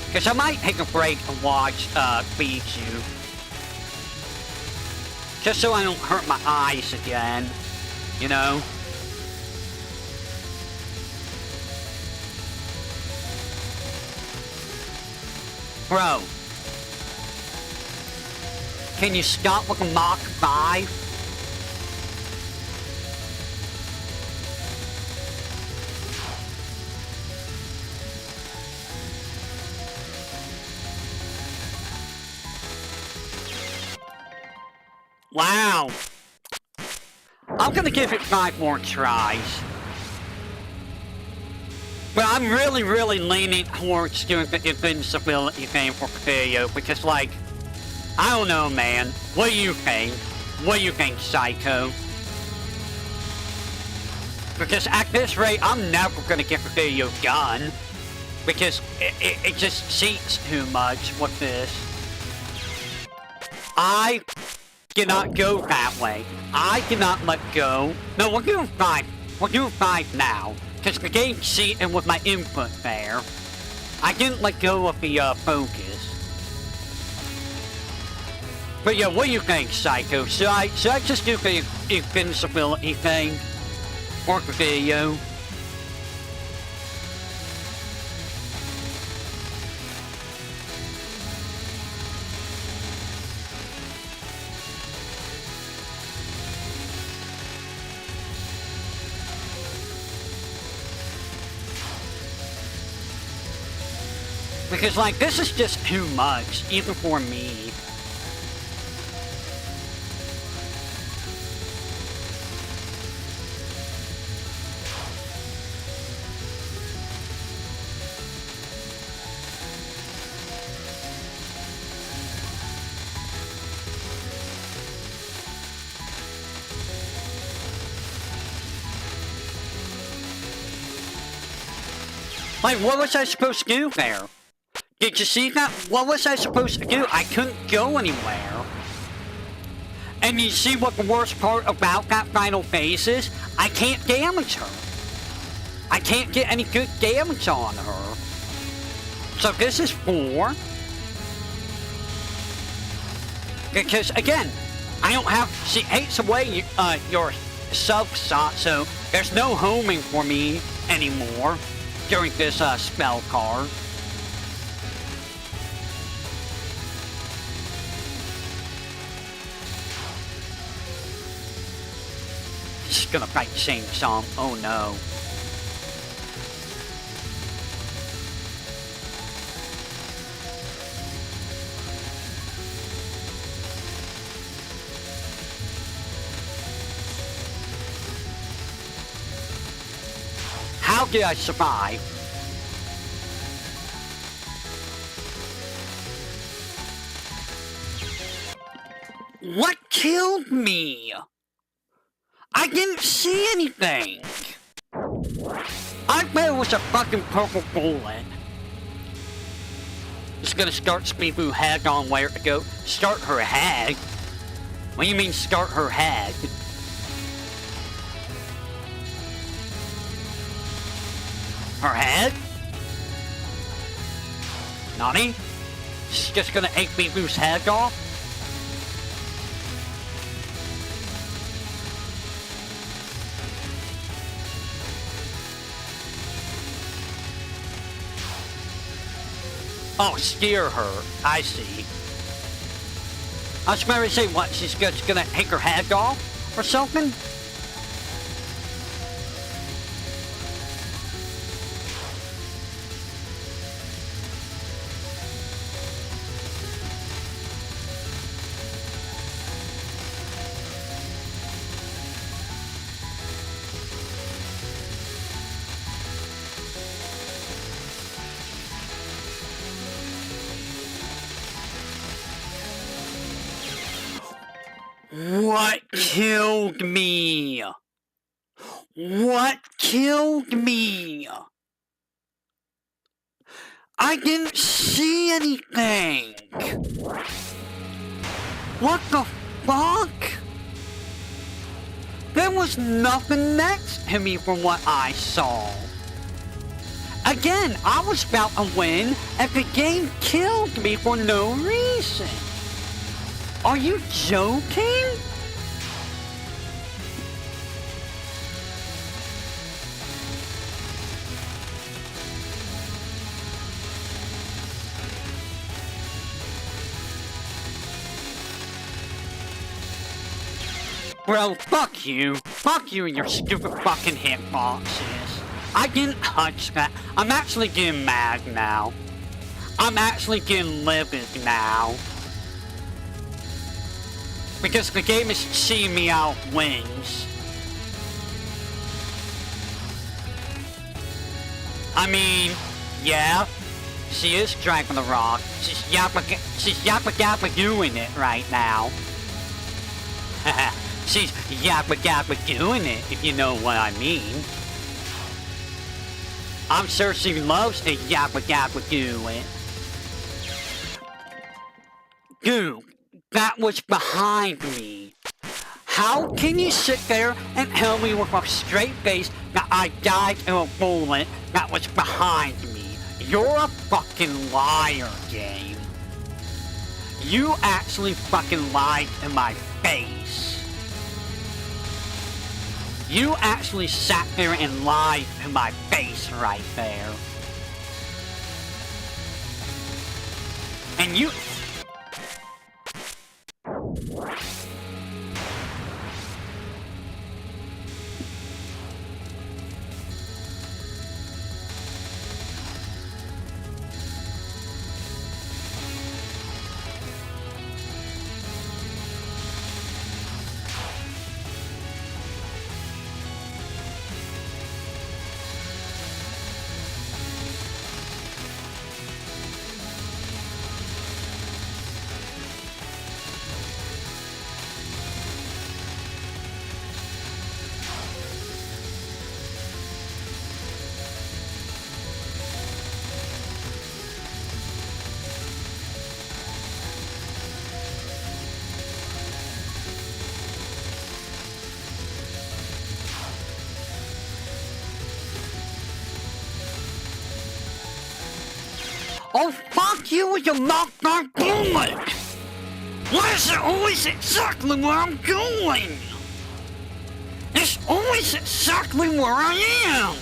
Because I might take a break and watch VTuber. Just so I don't hurt my eyes again. You know? Bro, can you stop with a Mach 5? Wow. I'm gonna give it 5 more tries. But I'm really leaning towards doing the invincibility thing for the video because, like, I don't know, man. What do you think? What do you think, Psycho? Because at this rate, I'm never gonna get the video done. Because it just cheats too much with this. I cannot go that way. I cannot let go. No, we're doing 5. We're doing 5 now. Because the game's cheating with my input there. I didn't let go of the focus. But yeah, what do you think, Psycho? Should I just do the invincibility thing? Or the video? Because, like, this is just too much, even for me. Like, what was I supposed to do there? Did you see that? What was I supposed to do? I couldn't go anywhere. And you see what the worst part about that final phase is? I can't damage her. I can't get any good damage on her. So this is 4. Because, again, I don't have... She takes away your sub-shot, so there's no homing for me anymore during this spell card. She's gonna fight Shang Tsung. Oh no. lucky I survived. What killed me? I didn't see anything. I bet it was a fucking purple bullet. Just gonna start Speedboo head on where to go. Start her head? What do you mean start her head? Her head? Nani? She's just gonna take Speedboo's head off? Oh, scare her. I see. I was about to say, what, she's just gonna take her head off? Or something? What killed me? What killed me? I didn't see anything. What the fuck? There was nothing next to me from what I saw. Again, I was about to win and the game killed me for no reason. Are you joking? Bro, fuck you. Fuck you and your stupid fucking hitboxes. I didn't touch that. I'm actually getting mad now. I'm actually getting livid now. Because the game is seeing me out wins. I mean, yeah, she is dragging the rock. She's yappa gappa doing it right now. She's yappa gappa doing it, if you know what I mean. I'm sure she loves to yappa gappa do it. Dude. That was behind me. How can you sit there and tell me with a straight face that I died in a bullet that was behind me? You're a fucking liar, game. You actually fucking lied in my face. You actually sat there and lied in my face right there. And you... Oh, fuck you with your knockback bullet! Why is it always exactly where I'm going? It's always exactly where I am!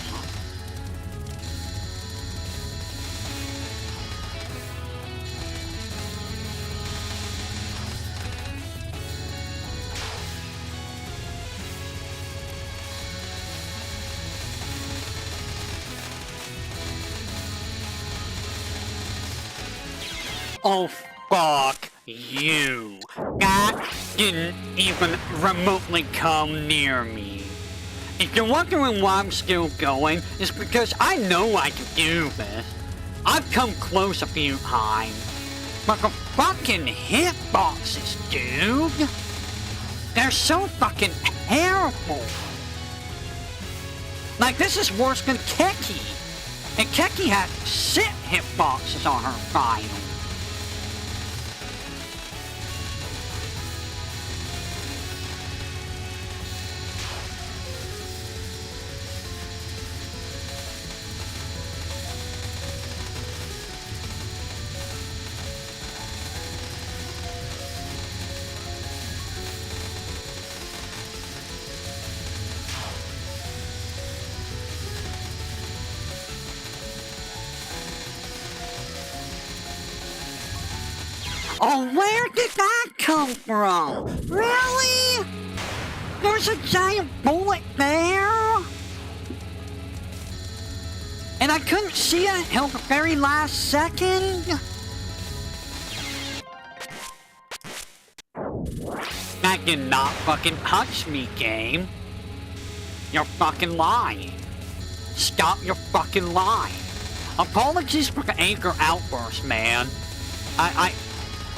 Oh, fuck you. That didn't even remotely come near me. If you're wondering why I'm still going, it's because I know I can do this. I've come close a few times. But the fucking hitboxes, dude! They're so fucking terrible! Like, this is worse than Keki! And Keki had 6 hitboxes on her final. Oh, where did that come from? Really? There's a giant bullet there? And I couldn't see it until the very last second? That did not fucking touch me, game. You're fucking lying. Stop your fucking lying. Apologies for the anger outburst, man.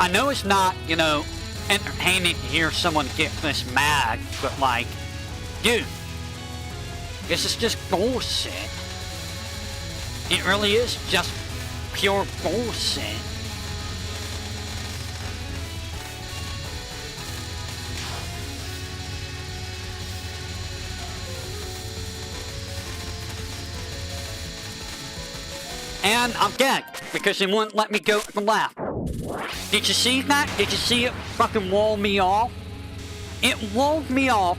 I know it's not, you know, entertaining to hear someone get this mad, but like, dude, this is just bullshit. It really is just pure bullshit. And I'm dead, because it wouldn't let me go to the left. Did you see that? Did you see it fucking wall me off? It walled me off,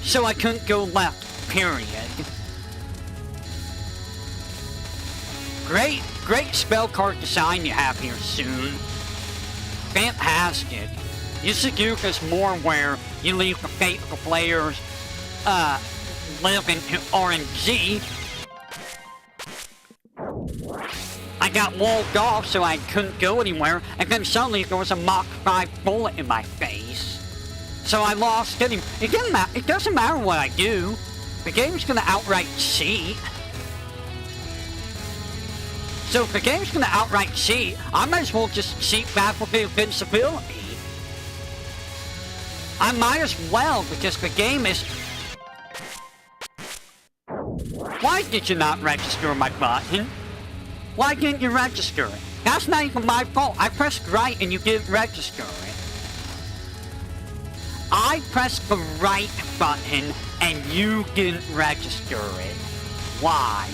so I couldn't go left, period. Great spellcard design you have here soon. Fantastic. Yusuguka's more where you leave the fate of the players, live in RNG. I got walled off so I couldn't go anywhere, and then suddenly there was a Mach 5 bullet in my face. So I lost it. It doesn't matter what I do. The game's gonna outright cheat. So if the game's gonna outright cheat, I might as well just cheat back with the invincibility. I might as well, because the game is... Why did you not register my button? Why didn't you register it? That's not even my fault. I pressed right and you didn't register it. I pressed the right button and you didn't register it. Why?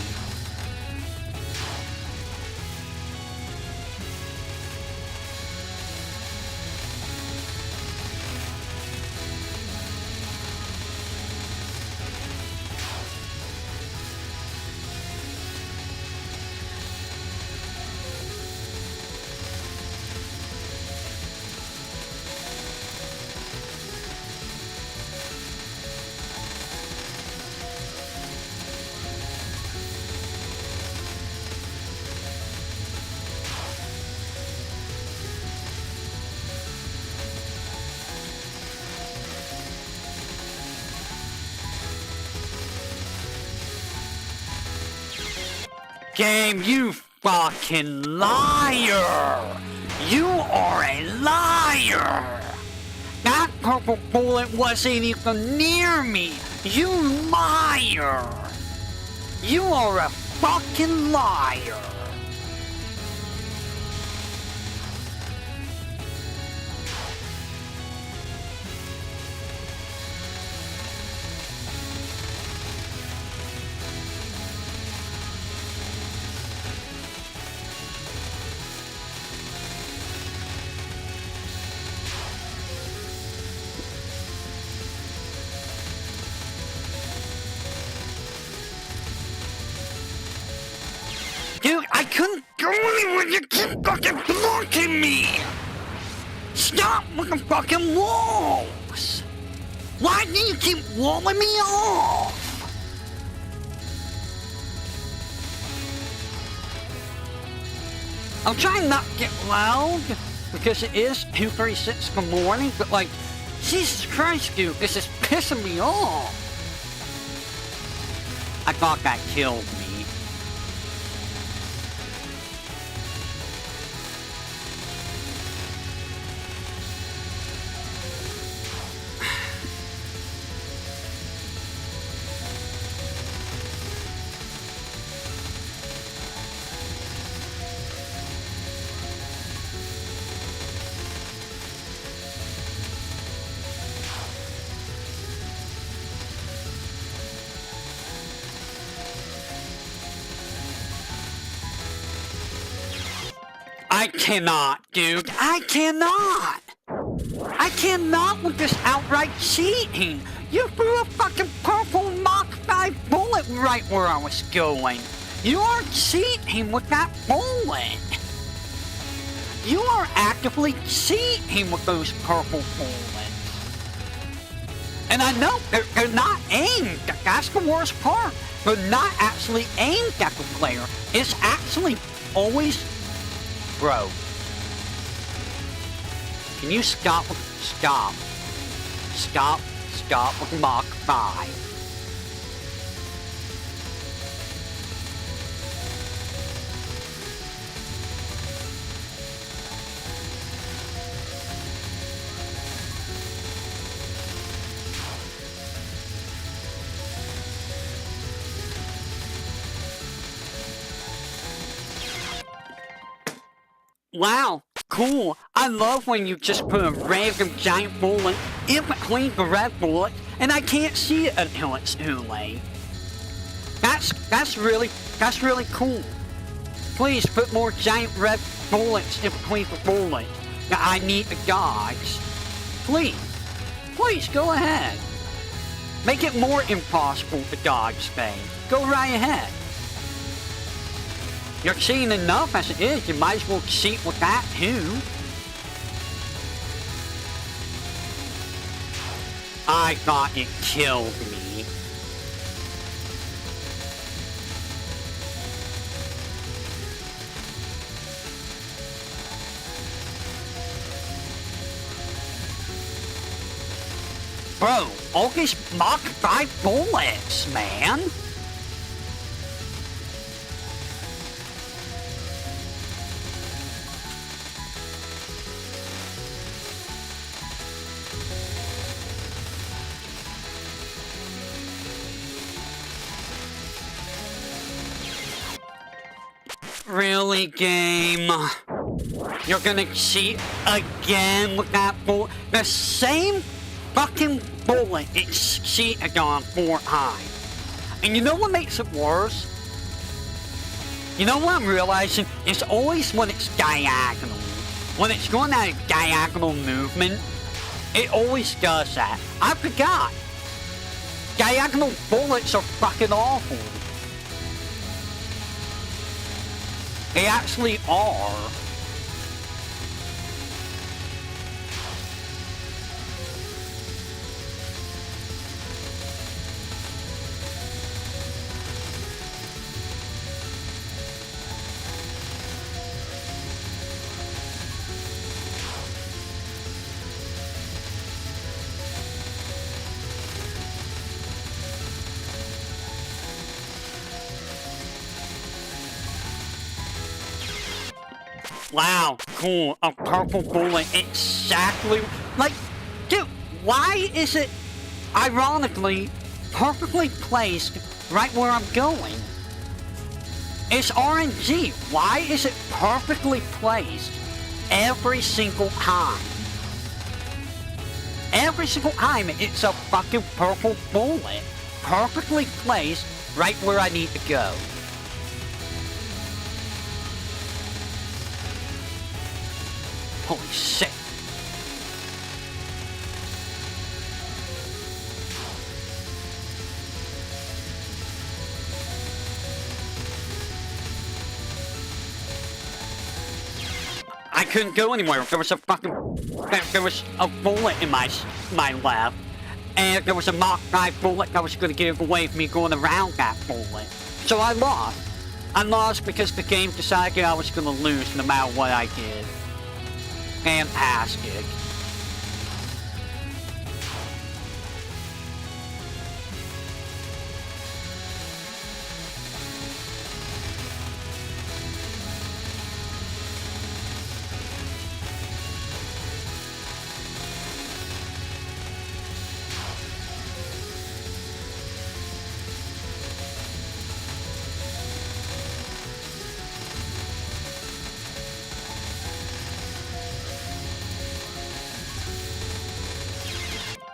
Game, you fucking liar! You are a liar! That purple bullet wasn't even near me! You liar! You are a fucking liar! Dude, I couldn't go anywhere, you keep fucking blocking me! Stop with the fucking walls! Why do you keep walling me off? I'm trying not to get loud, because it is 2:36 in the morning, but like, Jesus Christ, dude, this is pissing me off. I thought that killed me. I cannot, dude. I cannot! I cannot with this outright cheating! You threw a fucking purple Mach 5 bullet right where I was going! You are cheating with that bullet! You are actively cheating with those purple bullets! And I know they're not aimed! That's the worst part! They're not actually aimed at the player. It's actually always... Bro. Can you stop with... Stop with Mach 5. Wow, cool. I love when you just put a random giant bullet in between the red bullet, and I can't see it until it's too late. That's really cool. Please put more giant red bullets in between the bullets that I need to dodge. Please go ahead. Make it more impossible to dodge things. Go right ahead. You're cheating enough as it is, you might as well cheat with that too. I thought it killed me. Bro, all these Mach 5 bullets, man. Really, game? You're gonna cheat again with that bullet? The same fucking bullet it's cheated on 4 times. And you know what makes it worse? You know what I'm realizing? It's always when it's diagonal. When it's going at a diagonal movement, it always does that. I forgot. Diagonal bullets are fucking awful. They actually are. Wow, cool, a purple bullet, exactly, like, dude, why is it, ironically, perfectly placed right where I'm going? It's RNG, why is it perfectly placed every single time? Every single time, it's a fucking purple bullet, perfectly placed right where I need to go. Holy shit. I couldn't go anywhere. There was a fucking... There was a bullet in my left. And there was a Mach 5 bullet that was going to give away from me going around that bullet. So I lost. I lost because the game decided I was going to lose no matter what I did. Fantastic.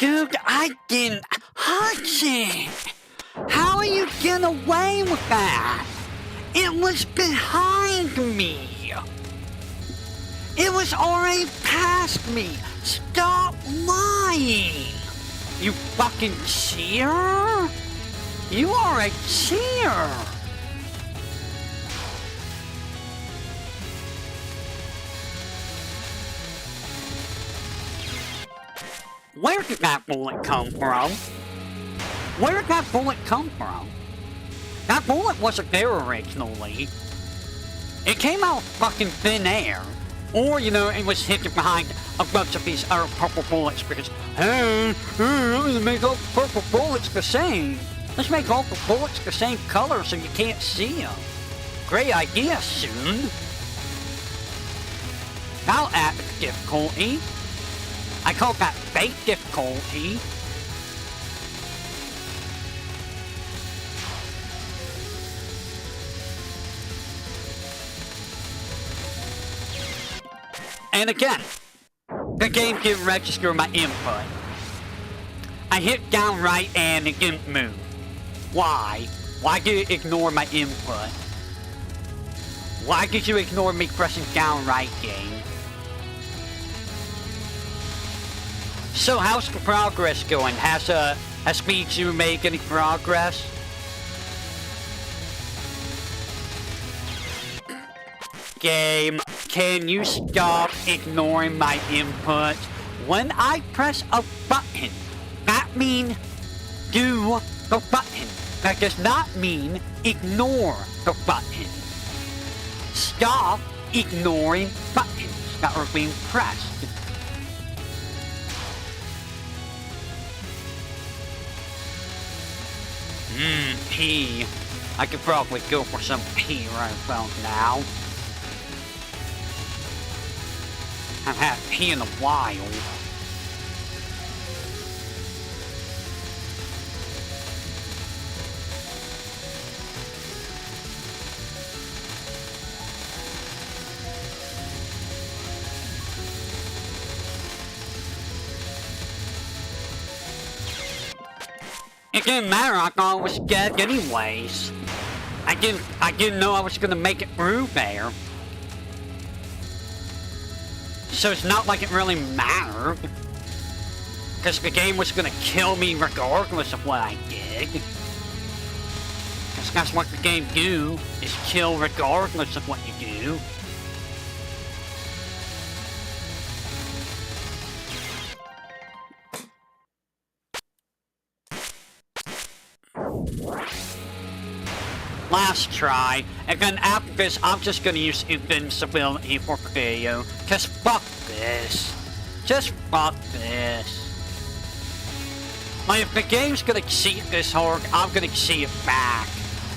Dude, I didn't touch it! How are you getting away with that? It was behind me! It was already past me! Stop lying! You fucking cheater! You are a cheater! Where did that bullet come from? Where did that bullet come from? That bullet wasn't there originally. It came out of fucking thin air. Or, you know, it was hidden behind a bunch of these other purple bullets because, hey, I'm gonna make all the purple bullets the same. Let's make all the bullets the same color so you can't see them. Great idea, soon. That'll add to the difficulty. I call that fake difficulty. And again, the game didn't register my input. I hit down right and it didn't move. Why? Why did it ignore my input? Why did you ignore me pressing down right, game? So how's the progress going? Has VTuber made any progress? Game, can you stop ignoring my input? When I press a button, that means do the button. That does not mean ignore the button. Stop ignoring buttons that are being pressed. Pee. I could probably go for some pee right about now. I've had pee in a while. It didn't matter, I thought I was dead anyways. I didn't know I was gonna make it through there. So it's not like it really mattered. Because the game was gonna kill me regardless of what I did. Because that's what the game do, is kill regardless of what you do. Last try, and then after this, I'm just gonna use invincibility for the video. Cause fuck this. Just fuck this. Like, if the game's gonna cheat this hard, I'm gonna cheat it back.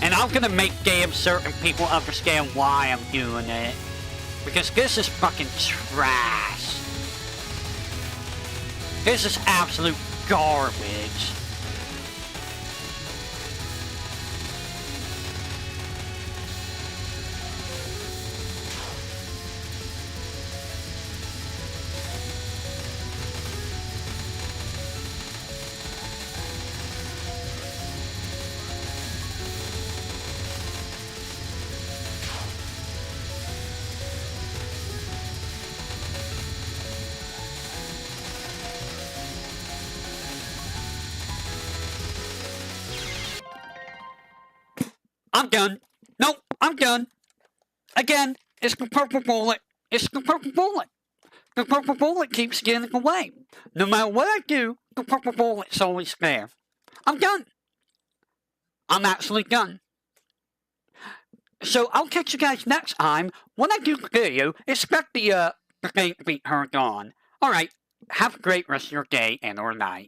And I'm gonna make damn certain people understand why I'm doing it. Because this is fucking trash. This is absolute garbage. I'm done. Nope, I'm done. Again, it's the purple bullet. It's the purple bullet. The purple bullet keeps getting away. No matter what I do, the purple bullet's always there. I'm done. I'm actually done. So I'll catch you guys next time. When I do the video, expect the thing to be turned on. Alright, have a great rest of your day and or night.